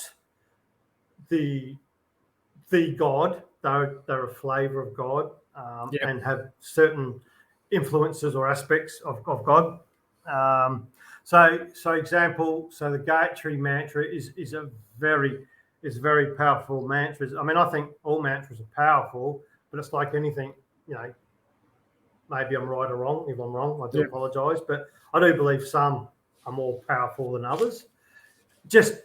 the God. They're a flavor of God and have certain influences or aspects of God. So example, the Gayatri mantra is very powerful mantra. I mean, I think all mantras are powerful, but it's like anything, maybe I'm right or wrong. If I'm wrong, I do apologize, but I do believe some are more powerful than others. Just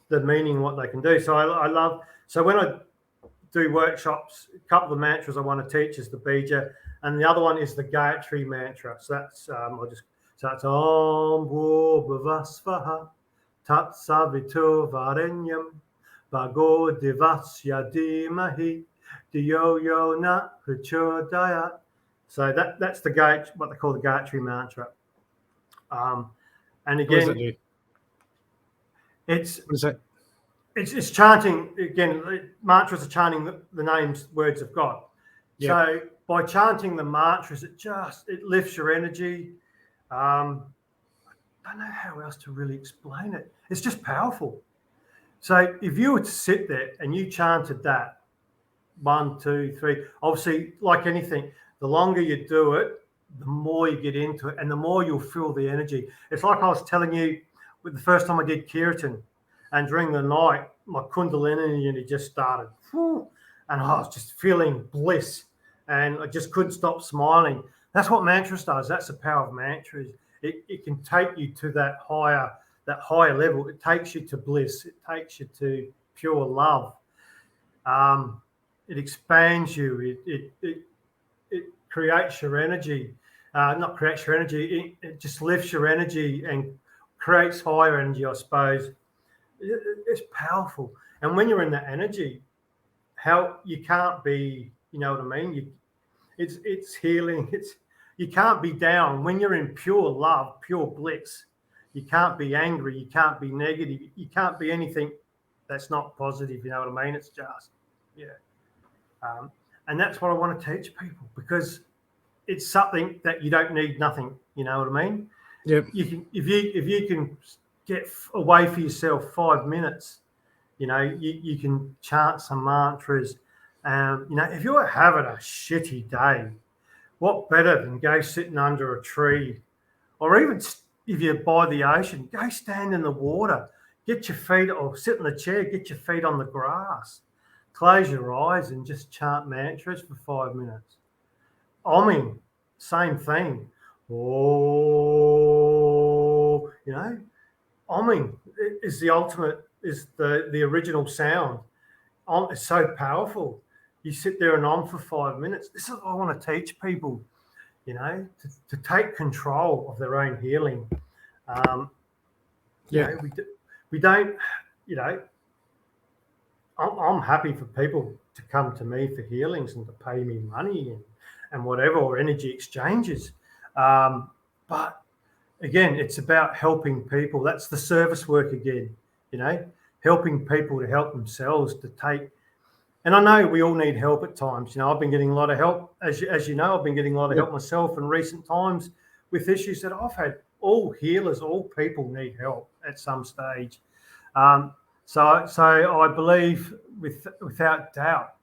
the meaning, what they can do. So I love, so when I do workshops, a couple of mantras I want to teach is the Bija, and the other one is the Gayatri mantra. So that's So it's Om Bhuvasvaha Tat Savitur Varenyam Bhago Devasya Dhimahi Dhiyo Yo Na Prachodayat. So that's the what they call the Gayatri mantra. And What does that again, do? What is that? it's chanting again. Mantras are chanting the names, words of God. Yep. So by chanting the mantras, it lifts your energy. I don't know how else to really explain it. It's just powerful. So if you were to sit there and you chanted that 1, 2, 3, obviously, like anything, the longer you do it, the more you get into it, and the more you'll feel the energy. It's like I was telling you with the first time I did Kirtan, and during the night, my Kundalini unit just started, and I was just feeling bliss, and I just couldn't stop smiling. That's what mantras does. That's the power of mantras. It can take you to that higher level. It takes you to bliss. It takes you to pure love. It expands you. It creates your energy. Not creates your energy. It just lifts your energy and creates higher energy, I suppose. It's powerful. And when you're in that energy, how you can't be, you know what I mean? It's healing. You can't be down when you're in pure love, pure bliss. You can't be angry. You can't be negative. You can't be anything that's not positive. You know what I mean? It's just, yeah. And that's what I want to teach people, because it's something that you don't need nothing. You know what I mean? Yep. You can, if you can get away for yourself 5 minutes, you know, you can chant some mantras. You know, if you're having a shitty day, what better than go sitting under a tree, or even if you're by the ocean, go stand in the water, get your feet, or sit in the chair, get your feet on the grass, close your eyes and just chant mantras for 5 minutes. Omming, same thing. Oh, you know, omming is the ultimate, is the original sound. It's so powerful. You sit there and om for 5 minutes. This is what I want to teach people, you know, to take control of their own healing. You know, we don't, you know, I'm happy for people to come to me for healings and to pay me money and whatever, or energy exchanges. But again, it's about helping people. That's the service work again, you know, helping people to help themselves, to take. And I know we all need help at times. You know, I've been getting a lot of help. As you know, I've been getting a lot of help myself in recent times with issues that I've had. All healers, all people need help at some stage. So I believe without doubt,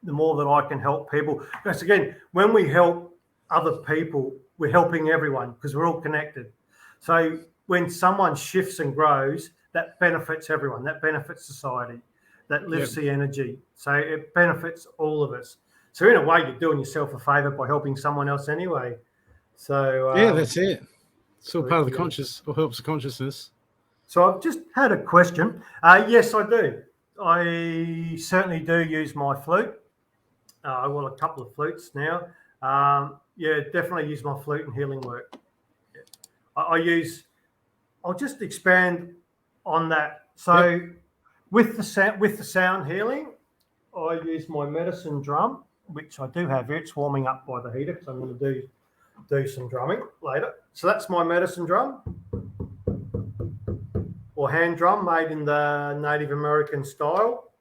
the more that I can help people. Because again, when we help other people, we're helping everyone, because we're all connected. So when someone shifts and grows, that benefits everyone. That benefits society. That lifts the energy. So it benefits all of us. So in a way, you're doing yourself a favor by helping someone else anyway. So yeah, that's it. It's all part of the conscious, or helps the consciousness. So I've just had a question. Yes, I do. I certainly do use my flute. Well, a couple of flutes now. Yeah, definitely use my flute in healing work. Yeah. I'll just expand on that. So with the sound healing, I use my medicine drum, which I do have here. It's warming up by the heater, because I'm going to do some drumming later. So that's my medicine drum, or hand drum, made in the Native American style.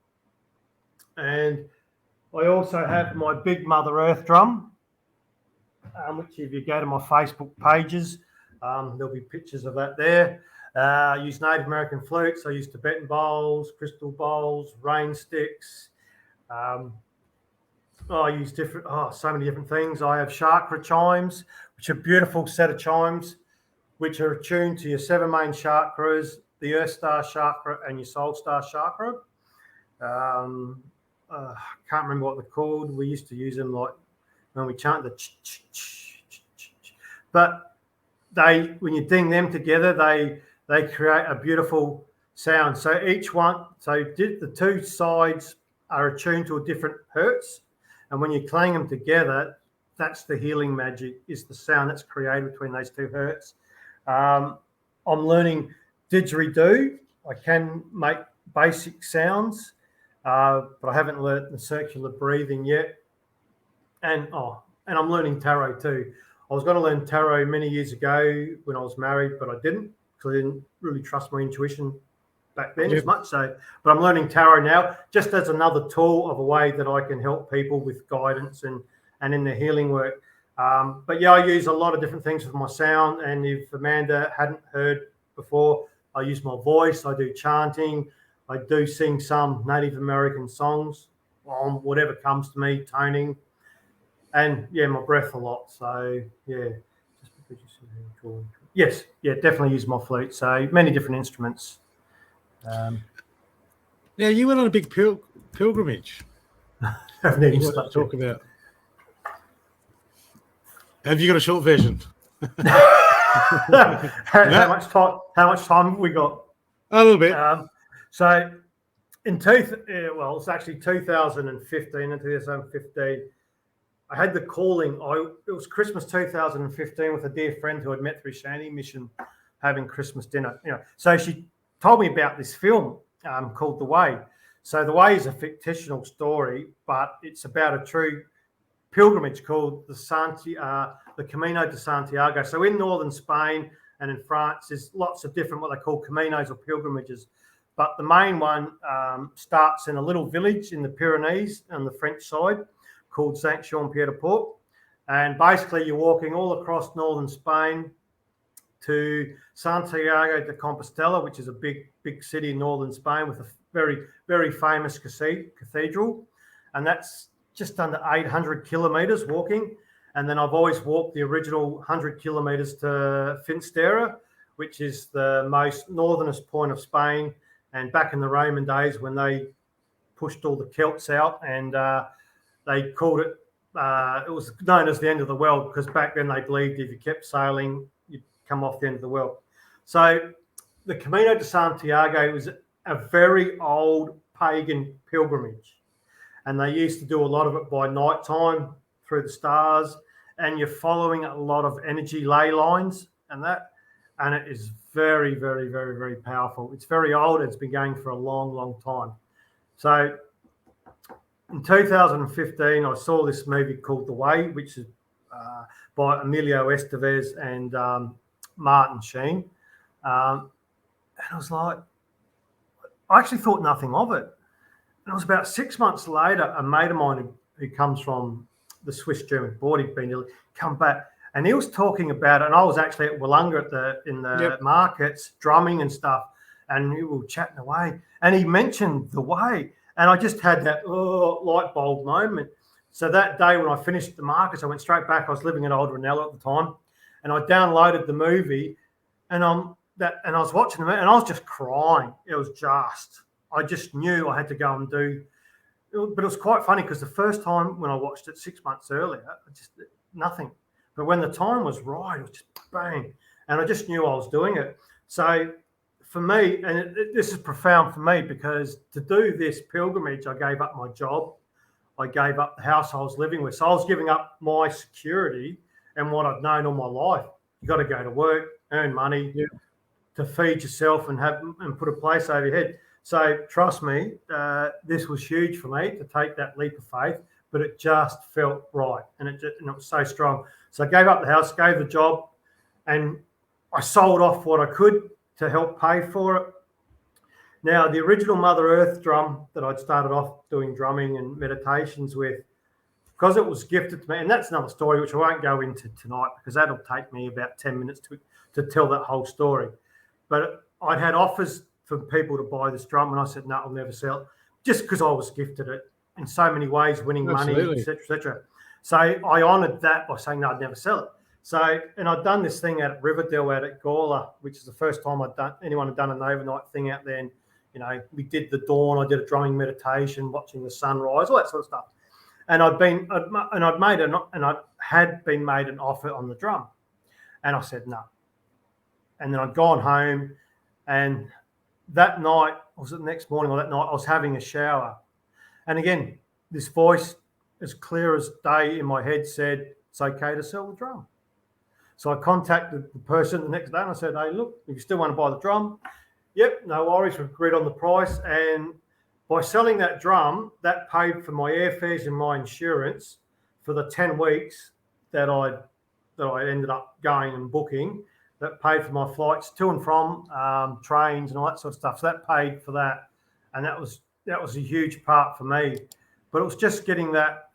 And I also have my big Mother Earth drum, which if you go to my Facebook pages, there'll be pictures of that there. I use Native American flutes. I use Tibetan bowls, crystal bowls, rain sticks. I use so many different things. I have chakra chimes, which are a beautiful set of chimes, which are attuned to your 7 main chakras, the Earth Star chakra and your Soul Star chakra. I can't remember what they're called. We used to use them like when we chant the but when you ding them together, they create a beautiful sound. So each one, the two sides are attuned to a different hertz, and when you clang them together, that's the healing magic, is the sound that's created between those two hertz. I'm learning didgeridoo. I can make basic sounds, but I haven't learnt the circular breathing yet. And I'm learning tarot too. I was going to learn tarot many years ago when I was married, but I didn't, because I didn't really trust my intuition back then as much. So, but I'm learning tarot now, just as another tool of a way that I can help people with guidance and in their healing work. But yeah, I use a lot of different things with my sound. And if Amanda hadn't heard before, I use my voice. I do chanting. I do sing some Native American songs on whatever comes to me, toning. And yeah, my breath a lot. So yeah, yes, yeah, definitely use my flute. So many different instruments. Yeah, you went on a big pilgrimage. Haven't even started to talk about. Have you got a short version? How much time have we got? A little bit. So it's actually 2015 and 2015. I had the calling. It was Christmas 2015 with a dear friend who I'd met through Shanty Mission, having Christmas dinner. So she told me about this film called The Way. So The Way is a fictional story, but it's about a true pilgrimage called the Camino de Santiago. So in northern Spain and in France, there's lots of different what they call caminos or pilgrimages. But the main one starts in a little village in the Pyrenees on the French side, called Saint-Jean-Pied-de-Port. And basically you're walking all across northern Spain to Santiago de Compostela, which is a big city in northern Spain with a very, very famous cathedral. And that's just under 800 kilometres walking. And then I've always walked the original 100 kilometres to Finstera, which is the most northernest point of Spain. And back in the Roman days when they pushed all the Celts out, and they called it, it was known as the end of the world, because back then they believed if you kept sailing, you'd come off the end of the world. So the Camino de Santiago was a very old pagan pilgrimage. And they used to do a lot of it by night time through the stars. And you're following a lot of energy ley lines and it is very, very, very, very powerful. It's very old. It's been going for a long, long time. So in 2015, I saw this movie called The Way, which is by Emilio Estevez and Martin Sheen. And I was like, I actually thought nothing of it. And it was about 6 months later, a mate of mine who comes from the Swiss-German border, he'd been come back, and he was talking about it. And I was actually at Wollonga in the markets, drumming and stuff, and we were chatting away. And he mentioned The Way, and I just had that light bulb moment. So that day when I finished the markets, I went straight back. I was living in Old Ranella at the time, and I downloaded the movie, and I was watching the movie, and I was just crying. It was just, I just knew I had to go and do. But it was quite funny because the first time when I watched it 6 months earlier, nothing. But when the time was right, it was just bang. And I just knew I was doing it. So for me, and this is profound for me, because to do this pilgrimage, I gave up my job. I gave up the house I was living with. So I was giving up my security and what I'd known all my life. You got to go to work, earn money to feed yourself and put a place over your head. So trust me, this was huge for me to take that leap of faith, but it just felt right, and it was so strong. So I gave up the house, gave the job, and I sold off what I could to help pay for it. Now, the original Mother Earth drum that I'd started off doing drumming and meditations with, because it was gifted to me, and that's another story which I won't go into tonight because that'll take me about 10 minutes to tell that whole story. But I'd had offers for people to buy this drum, and I said, no, I'll never sell it, just because I was gifted it in so many ways, winning money, etc., etc. So I honoured that by saying, no, I'd never sell it. So, and I'd done this thing out at Riverdale out at Gawler, which is the first time anyone had done an overnight thing out there. And, you know, we did the dawn, I did a drumming meditation, watching the sunrise, all that sort of stuff. And I had been made an offer on the drum, and I said no. And then I'd gone home, and that night, or was it the next morning or that night, I was having a shower. And again, this voice, as clear as day in my head, said, it's okay to sell the drum. So I contacted the person the next day and I said, hey, look, if you still want to buy the drum, yep, no worries, we've agreed on the price. And by selling that drum, that paid for my airfares and my insurance for the 10 weeks that I ended up going and booking. That paid for my flights to and from, trains and all that sort of stuff. So that paid for that. And that was a huge part for me. But it was just getting that,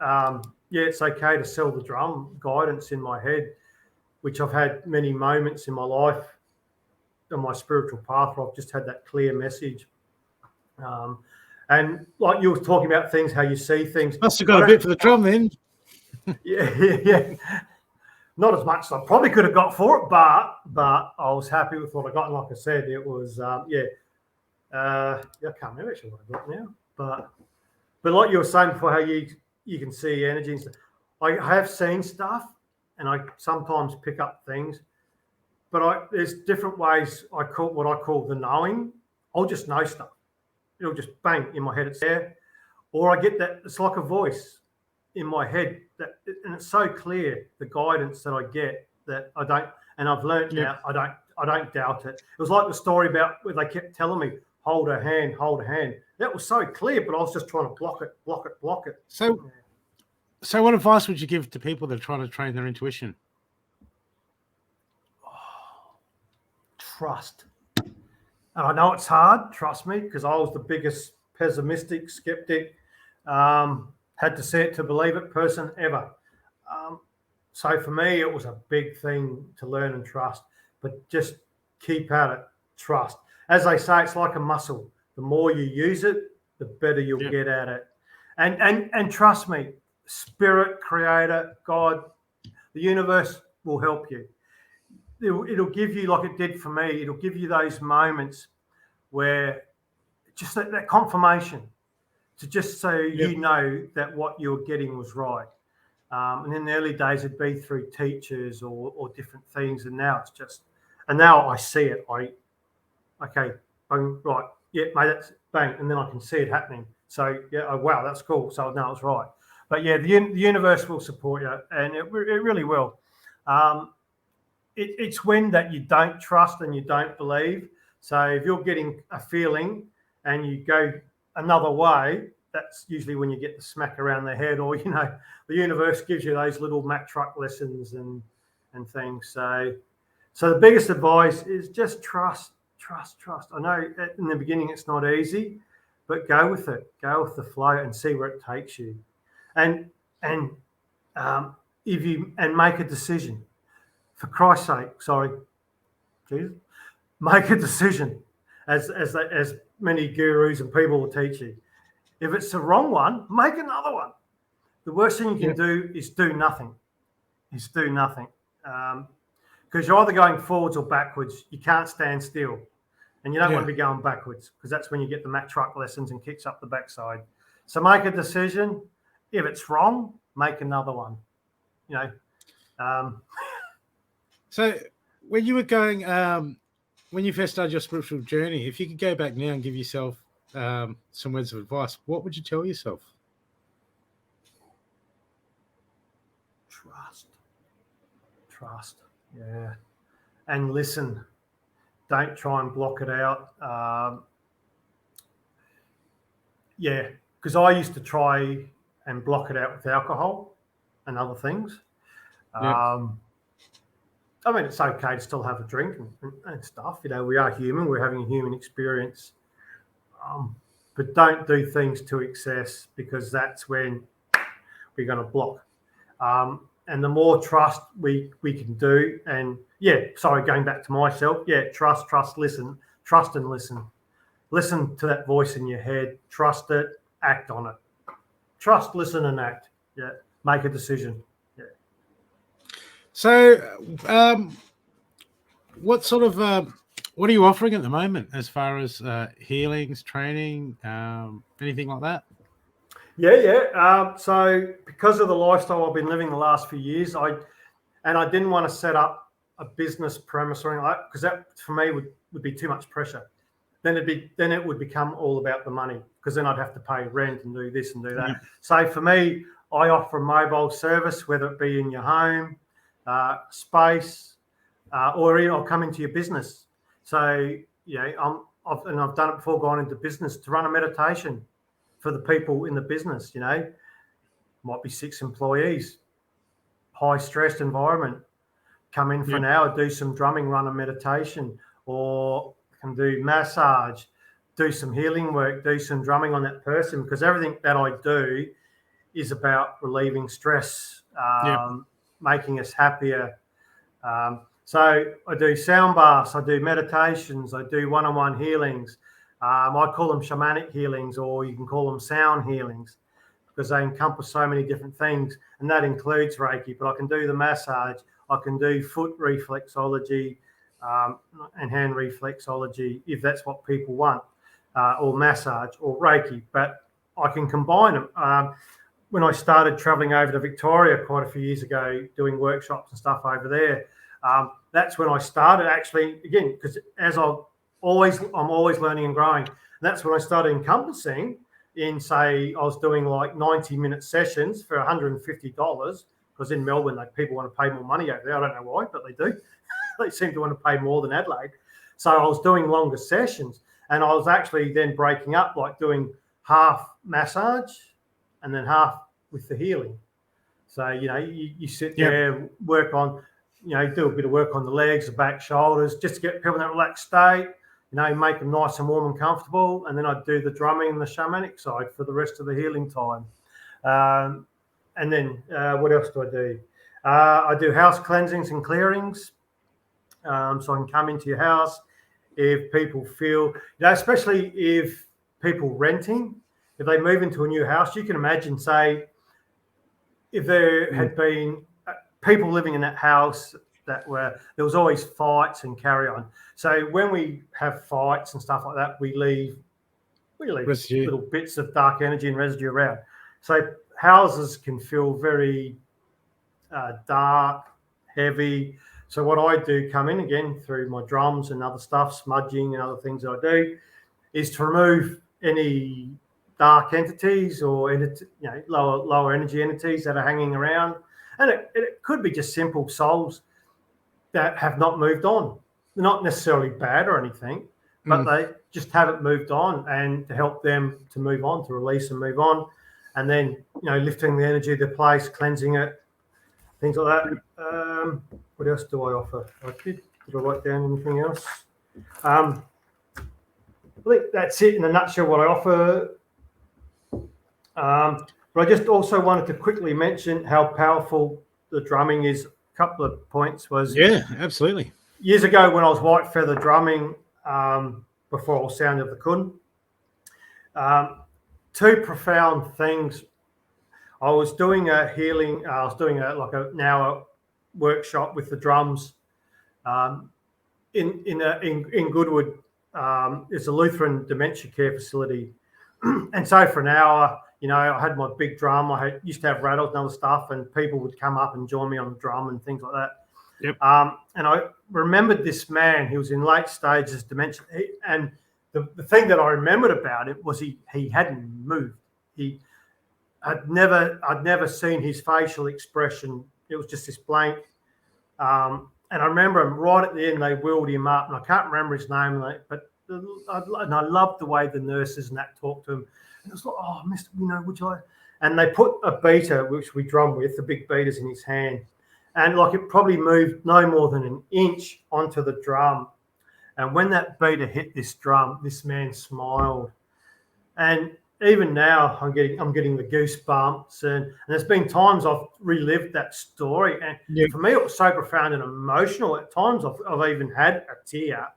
it's okay to sell the drum guidance in my head, which I've had many moments in my life on my spiritual path where I've just had that clear message. And like you were talking about things, how you see things. Must have got a bit for the drum then. Yeah. Not as much as I probably could have got for it, but I was happy with what I got. And like I said, it was, I can't remember actually what I got now. But like you were saying before, how you can see energy and stuff. I have seen stuff and I sometimes pick up things, but there's different ways I call the knowing. I'll just know stuff. It'll just bang in my head, it's there. Or I get that, it's like a voice in my head and it's so clear, the guidance that I get, that I don't, and I've learned now, I don't doubt it. It was like the story about where they kept telling me, hold her hand, hold her hand. That was so clear, but I was just trying to block it. So what advice would you give to people that are trying to train their intuition? Trust. And I know it's hard, trust me, because I was the biggest pessimistic, skeptic, had to see it to believe it person ever. So for me, it was a big thing to learn and trust, but just keep at it, trust. As they say, it's like a muscle. The more you use it, the better you'll get at it. And trust me, Spirit, Creator, God, the universe will help you. It'll give you, like it did for me, it'll give you those moments where just that confirmation to just so you know that what you're getting was right. And in the early days, it'd be through teachers or different things. And now it's just, and now I see it. Okay, I'm right. Yeah, mate, that's bang. And then I can see it happening. So, wow, that's cool. So now it's right. But yeah, the universe will support you, and it really will. It's when that you don't trust and you don't believe. So if you're getting a feeling and you go another way, that's usually when you get the smack around the head, or the universe gives you those little Mack truck lessons and things. So the biggest advice is just trust. I know in the beginning it's not easy, but go with it. Go with the flow and see where it takes you. And if you make a decision, for Christ's sake, sorry, Jesus, make a decision, as many gurus and people will teach you. If it's the wrong one, make another one. The worst thing you can do is do nothing. Because you're either going forwards or backwards. You can't stand still. And you don't want to be going backwards, because that's when you get the Mack truck lessons and kicks up the backside. So make a decision. If it's wrong, make another one. So when you were going, when you first started your spiritual journey, if you could go back now and give yourself some words of advice, what would you tell yourself? Trust. Yeah. And listen. Don't try and block it out. Because I used to try and block it out with alcohol and other things. I mean, it's okay to still have a drink and stuff. We are human. We're having a human experience. But don't do things to excess, because that's when we're going to block. And the more trust we can do, and going back to myself, trust, listen, trust and listen. Listen to that voice in your head. Trust it, act on it. Trust, listen and act. Yeah, make a decision. Yeah. So what are you offering at the moment as far as healings, training, anything like that? So because of the lifestyle I've been living the last few years, I didn't want to set up a business premise or anything like that, because that for me would be too much pressure. then it would become all about the money, because then I'd have to pay rent and do this and do that. Yeah. So for me, I offer a mobile service, whether it be in your home, space, or I'll come into your business. So I've done it before, gone into business to run a meditation for the people in the business. Might be 6 employees, high stressed environment. Come in for an hour, do some drumming, run a meditation, or can do massage, do some healing work, do some drumming on that person, because everything that I do is about relieving stress, making us happier. So I do sound baths, I do meditations, I do one-on-one healings. I call them shamanic healings, or you can call them sound healings, because they encompass so many different things, and that includes Reiki. But I can do the massage, I can do foot reflexology and hand reflexology if that's what people want, or massage or Reiki. But I can combine them. When I started traveling over to Victoria quite a few years ago, doing workshops and stuff over there, that's when I started actually, again, because I'm always learning and growing. And that's when I started encompassing in, say, I was doing like 90-minute sessions for $150, because in Melbourne, people want to pay more money over there. I don't know why, but they do. They seem to want to pay more than Adelaide. So I was doing longer sessions, and I was actually then breaking up, like doing half massage and then half with the healing. So, you sit there, work on, do a bit of work on the legs, the back, shoulders, just to get people in that relaxed state, make them nice and warm and comfortable. And then I'd do the drumming and the shamanic side for the rest of the healing time. And then what else do I do? I do house cleansings and clearings. So I can come into your house if people feel, especially if people renting, if they move into a new house, you can imagine, say, if there had been people living in that house there was always fights and carry on. So when we have fights and stuff like that, we leave residue, little bits of dark energy and residue around. So houses can feel very dark, heavy. So what I do, come in again through my drums and other stuff, smudging and other things that I do, is to remove any dark entities or lower energy entities that are hanging around. And it could be just simple souls that have not moved on. They're not necessarily bad or anything, but they just haven't moved on, and to help them to move on, to release and move on. And then, lifting the energy of the place, cleansing it, things like that. What else do I offer? Did I write down anything else? I think that's it in a nutshell, what I offer. But I just also wanted to quickly mention how powerful the drumming is. A couple of points was... Yeah, absolutely. Years ago when I was white feather drumming, before I was sound of the Kun, 2 profound things. I was doing a healing, I was doing an hour workshop with the drums in Goodwood. It's a Lutheran dementia care facility. And so for an hour, I had my big drum. I used to have rattles and other stuff, and people would come up and join me on the drum and things like that. Yep. And I remembered this man. He was in late stages of dementia. And the thing that I remembered about it was he hadn't moved. I'd never seen his facial expression. It was just this blank. And I remember him right at the end, they wheeled him up, and I can't remember his name, but I loved the way the nurses and that talked to him. And it was like, oh, Mister, would you like? And they put a beater, which we drum with, the big beaters, in his hand. And it probably moved no more than an inch onto the drum. And when that beater hit this drum, this man smiled. And even now, I'm getting the goosebumps. And there's been times I've relived that story. And for me, it was so profound and emotional. At times, I've even had a tear,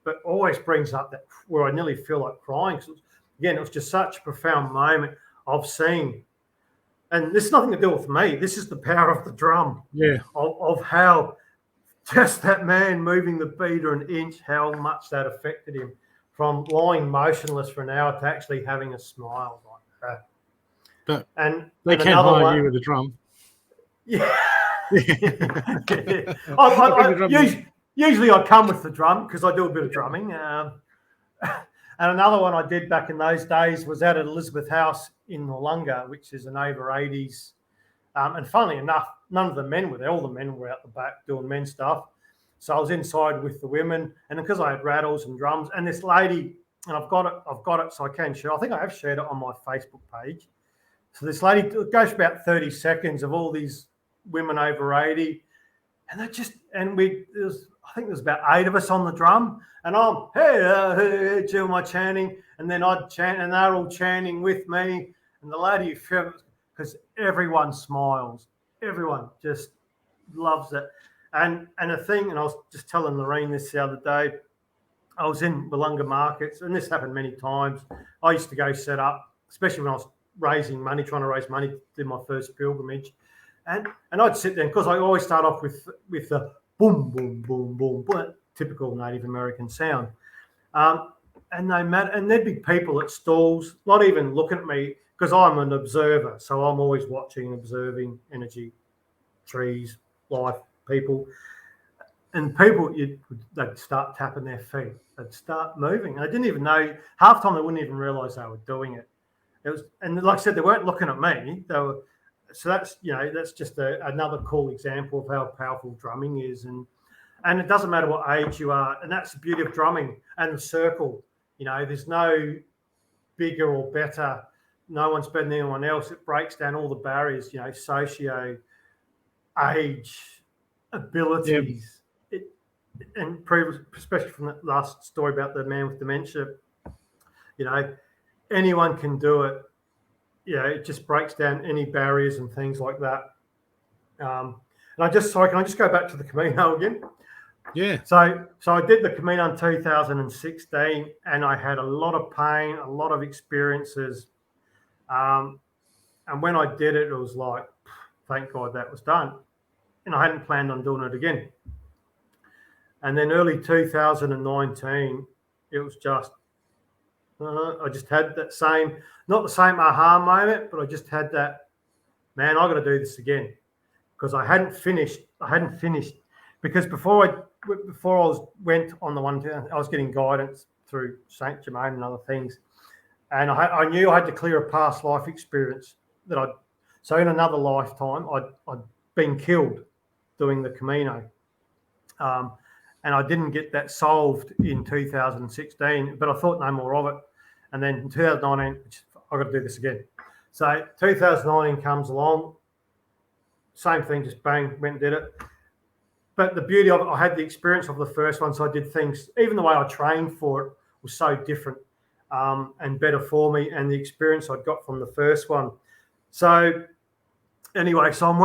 but always brings up that where I nearly feel like crying. So again, it was just such a profound moment of seeing. And this is nothing to do with me. This is the power of the drum. Yeah. Of how just that man moving the beater an inch, how much that affected him, from lying motionless for an hour to actually having a smile like that. But and they can't hire you with a drum. Yeah. Usually I come with the drum because I do a bit of drumming. And another one I did back in those days was out at Elizabeth House in Noarlunga, which is an over 80s. And funnily enough, none of the men were there. All the men were out the back doing men stuff. So I was inside with the women, and because I had rattles and drums, and this lady, and I've got it, so I can share. I think I have shared it on my Facebook page. So this lady, it goes for about 30 seconds of all these women over 80, and I think there's about 8 of us on the drum, and I'm hey, doing my chanting, and then I'd chant, and they're all chanting with me, and the lady, because everyone smiles, everyone just loves it. And a thing, and I was just telling Lorraine this the other day, I was in Wollonga markets, and this happened many times. I used to go set up, especially when I was trying to raise money to do my first pilgrimage. And I'd sit there, because I always start off with the boom, boom, boom, boom, boom, typical Native American sound. And there'd be people at stalls, not even looking at me, because I'm an observer. So I'm always watching, observing energy, trees, life, people. And people, they'd start tapping their feet. They'd start moving. I didn't even know, half the time they wouldn't even realise they were doing it. And like I said, they weren't looking at me. They were, so that's just another cool example of how powerful drumming is. And it doesn't matter what age you are. And that's the beauty of drumming and the circle. There's no bigger or better. No one's better than anyone else. It breaks down all the barriers, socio, age, abilities. Yep. Especially from that last story about the man with dementia, anyone can do it. It just breaks down any barriers and things like that. And can I just go back to the Camino again? Yeah. So I did the Camino in 2016, and I had a lot of pain, a lot of experiences. And when I did it, it was like, thank God that was done. And I hadn't planned on doing it again. And then early 2019, it was just, I just had that same, not the same aha moment, but I just had that, man, I got to do this again, because I hadn't finished. Because before I went on the one, I was getting guidance through Saint Germain and other things, and I knew I had to clear a past life experience so in another lifetime I'd been killed doing the Camino, and I didn't get that solved in 2016, but I thought no more of it. And then in 2019, I've got to do this again. So 2019 comes along, same thing, just bang, went and did it. But the beauty of it, I had the experience of the first one, so I did things, even the way I trained for it was so different and better for me, and the experience I'd got from the first one. So anyway, so I'm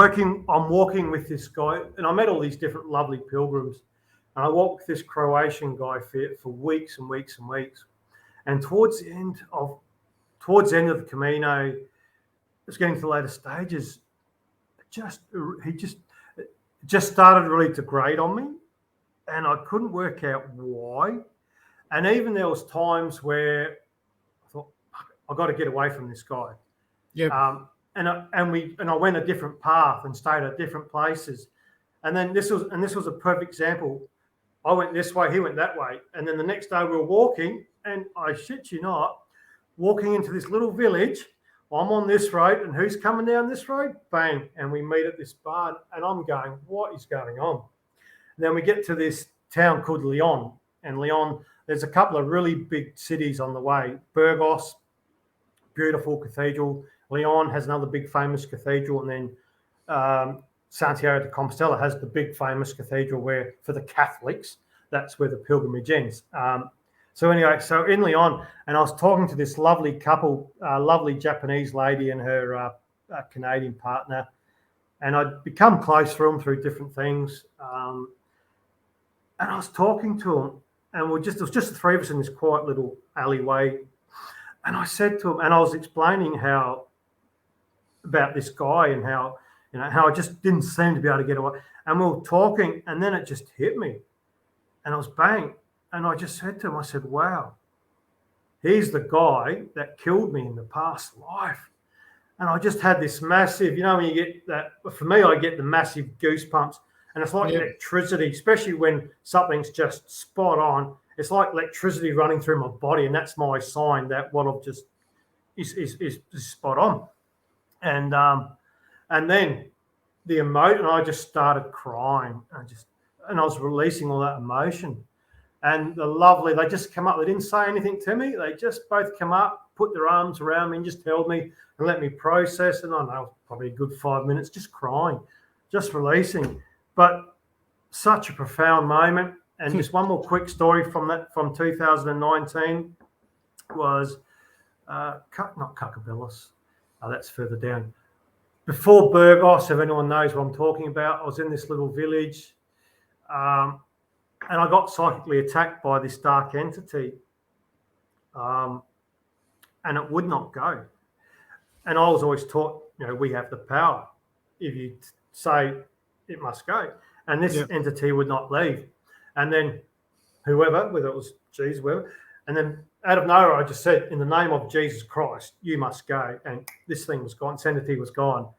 walking with this guy, and I met all these different lovely pilgrims. And I walked with this Croatian guy for weeks and weeks and weeks. And towards the end of the Camino, it was getting to the later stages. He just started really to grate on me, and I couldn't work out why. And even there was times where I thought, I've got to get away from this guy. Yeah. And I went a different path and stayed at different places. And then this was a perfect example. I went this way, he went that way. And then the next day we were walking, and I shit you not, walking into this little village. I'm on this road, and who's coming down this road? Bang. And we meet at this bar, and I'm going, what is going on? And then we get to this town called Leon. And Leon, there's a couple of really big cities on the way. Burgos, beautiful cathedral. Leon has another big famous cathedral. And then Santiago de Compostela has the big famous cathedral where, for the Catholics, that's where the pilgrimage ends. So anyway, so in Leon, and I was talking to this lovely couple, lovely Japanese lady and her Canadian partner, and I'd become close to them through different things. And I was talking to them, and it was just the three of us in this quiet little alleyway. And I said to them, and I was explaining about this guy and how I just didn't seem to be able to get away. And we were talking, and then it just hit me, and I was bang. And I just said to him, I said, wow, he's the guy that killed me in the past life. And I just had this massive, when you get that, for me, I get the massive goosebumps. And it's like electricity, especially when something's just spot on. it's like electricity running through my body, and that's my sign that what I've just is spot on. And then the emotion, I just started crying. I was releasing all that emotion. And they just come up. They didn't say anything to me. They just both come up, put their arms around me, and just held me and let me process. And I know probably a good 5 minutes, just crying, just releasing. But such a profound moment. And just one more quick story from 2019 was not Cucabelis. That's further down. Before Burgos, if anyone knows what I'm talking about, I was in this little village. And I got psychically attacked by this dark entity, and it would not go. And I was always taught, we have the power. If you say it must go, and this entity would not leave. And then whoever, whether it was Jesus, whoever, and then out of nowhere, I just said, in the name of Jesus Christ, you must go. And this thing was gone. This entity was gone.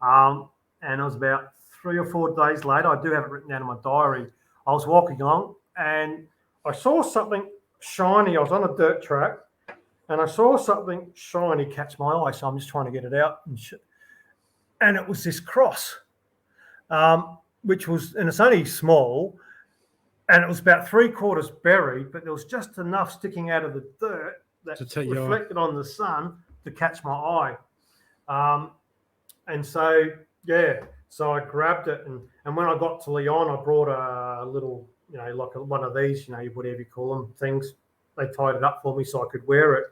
And it was about 3 or 4 days later. I do have it written down in my diary. I was walking along and I saw something shiny. I was on a dirt track and I saw something shiny catch my eye. So I'm just trying to get it out. And it was this cross, which was, and it's only small, and it was about 3/4 buried, but there was just enough sticking out of the dirt that reflected on the sun to catch my eye. And so, so I grabbed it, and when I got to Leon, I brought a little, like one of these, whatever you call them, things. They tied it up for me so I could wear it.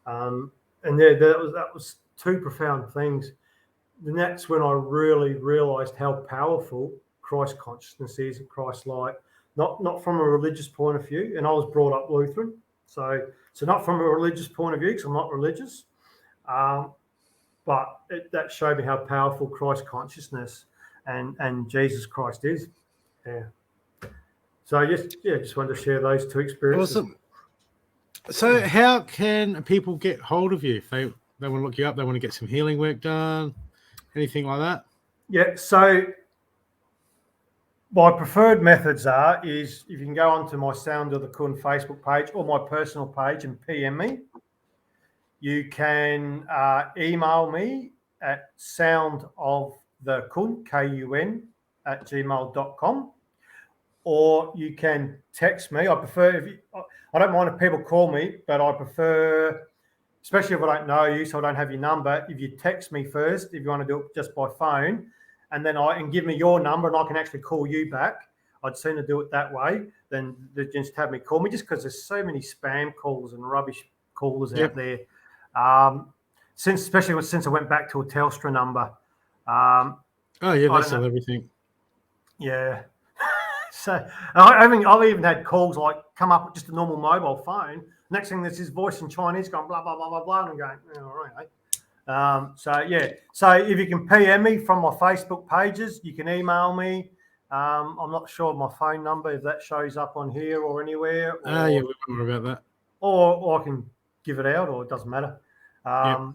And that was 2 profound things. And that's when I really realised how powerful Christ consciousness is, Christ light. Not from a religious point of view, and I was brought up Lutheran, so not from a religious point of view because I'm not religious. But that showed me how powerful Christ consciousness and Jesus Christ is. Yeah. So I just wanted to share those 2 experiences. Awesome. So how can people get hold of you if they want to look you up, they want to get some healing work done, anything like that? Yeah. So my preferred methods is if you can go onto my Sound of the Kun Facebook page or my personal page and PM me. You can email me at soundofthekun, Kun, @gmail.com, or you can text me. I prefer, I don't mind if people call me, but I prefer, especially if I don't know you, so I don't have your number, if you text me first, if you want to do it just by phone, and then give me your number and I can actually call you back. I'd sooner do it that way than just have me call me, just because there's so many spam calls and rubbish callers out there. Especially since I went back to a Telstra number. They sell everything. Yeah. So I've even had calls like come up with just a normal mobile phone. Next thing, there's his voice in Chinese going blah blah blah blah blah, and I'm going, all right. So if you can PM me from my Facebook pages, you can email me. I'm not sure of my phone number if that shows up on here or anywhere. We won't worry about that. Or I can give it out, or it doesn't matter. I've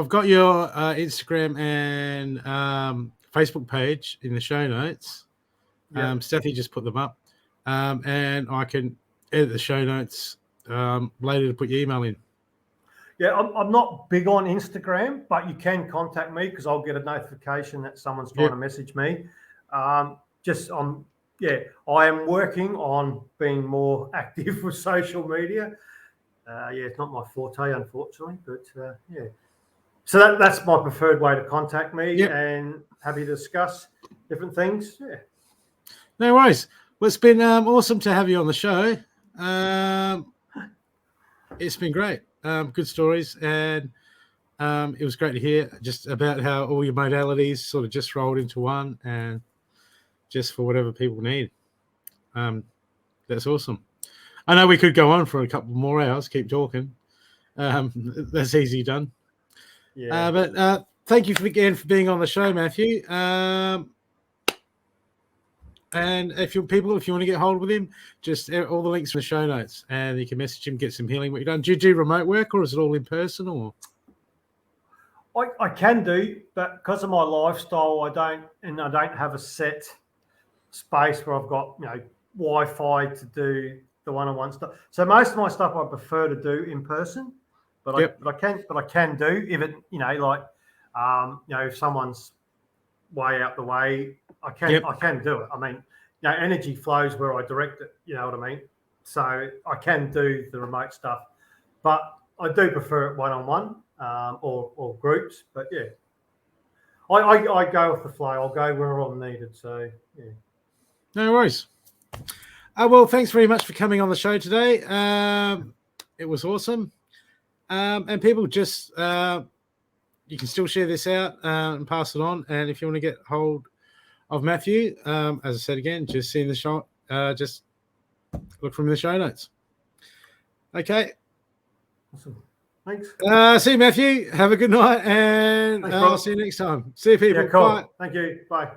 got your Instagram and Facebook page in the show notes. Steffi just put them up, and I can edit the show notes later to put your email in. Yeah, I'm not big on Instagram, but you can contact me because I'll get a notification that someone's trying to message me. I am working on being more active with social media. It's not my forte, unfortunately, but So that's my preferred way to contact me, and happy to discuss different things. Yeah. No worries. Well, it's been awesome to have you on the show. It's been great. Good stories, and it was great to hear just about how all your modalities sort of just rolled into one, and just for whatever people need. That's awesome. I know we could go on for a couple more hours, keep talking. That's easy done. Yeah. But thank you again for being on the show, Matthew. And if you want to get hold of him, just all the links in the show notes, and you can message him, get some healing work done. Do you do remote work, or is it all in person? Or I can do, but because of my lifestyle, I don't have a set space where I've got Wi-Fi to do the one-on-one stuff. So most of my stuff I prefer to do in person, but I can do if it, if someone's way out the way, I can do it. I mean, energy flows where I direct it. You know what I mean? So I can do the remote stuff, but I do prefer it one-on-one or groups. But yeah, I go with the flow. I'll go where I'm needed. So yeah. No worries. Well, thanks very much for coming on the show today. It was awesome. And people just, you can still share this out and pass it on. And if you want to get hold of Matthew, as I said again, just see in the shot, just look from the show notes. Okay. Awesome. Thanks. See you, Matthew. Have a good night, and I'll see you next time. See you, people. Yeah, cool. Bye. Thank you. Bye.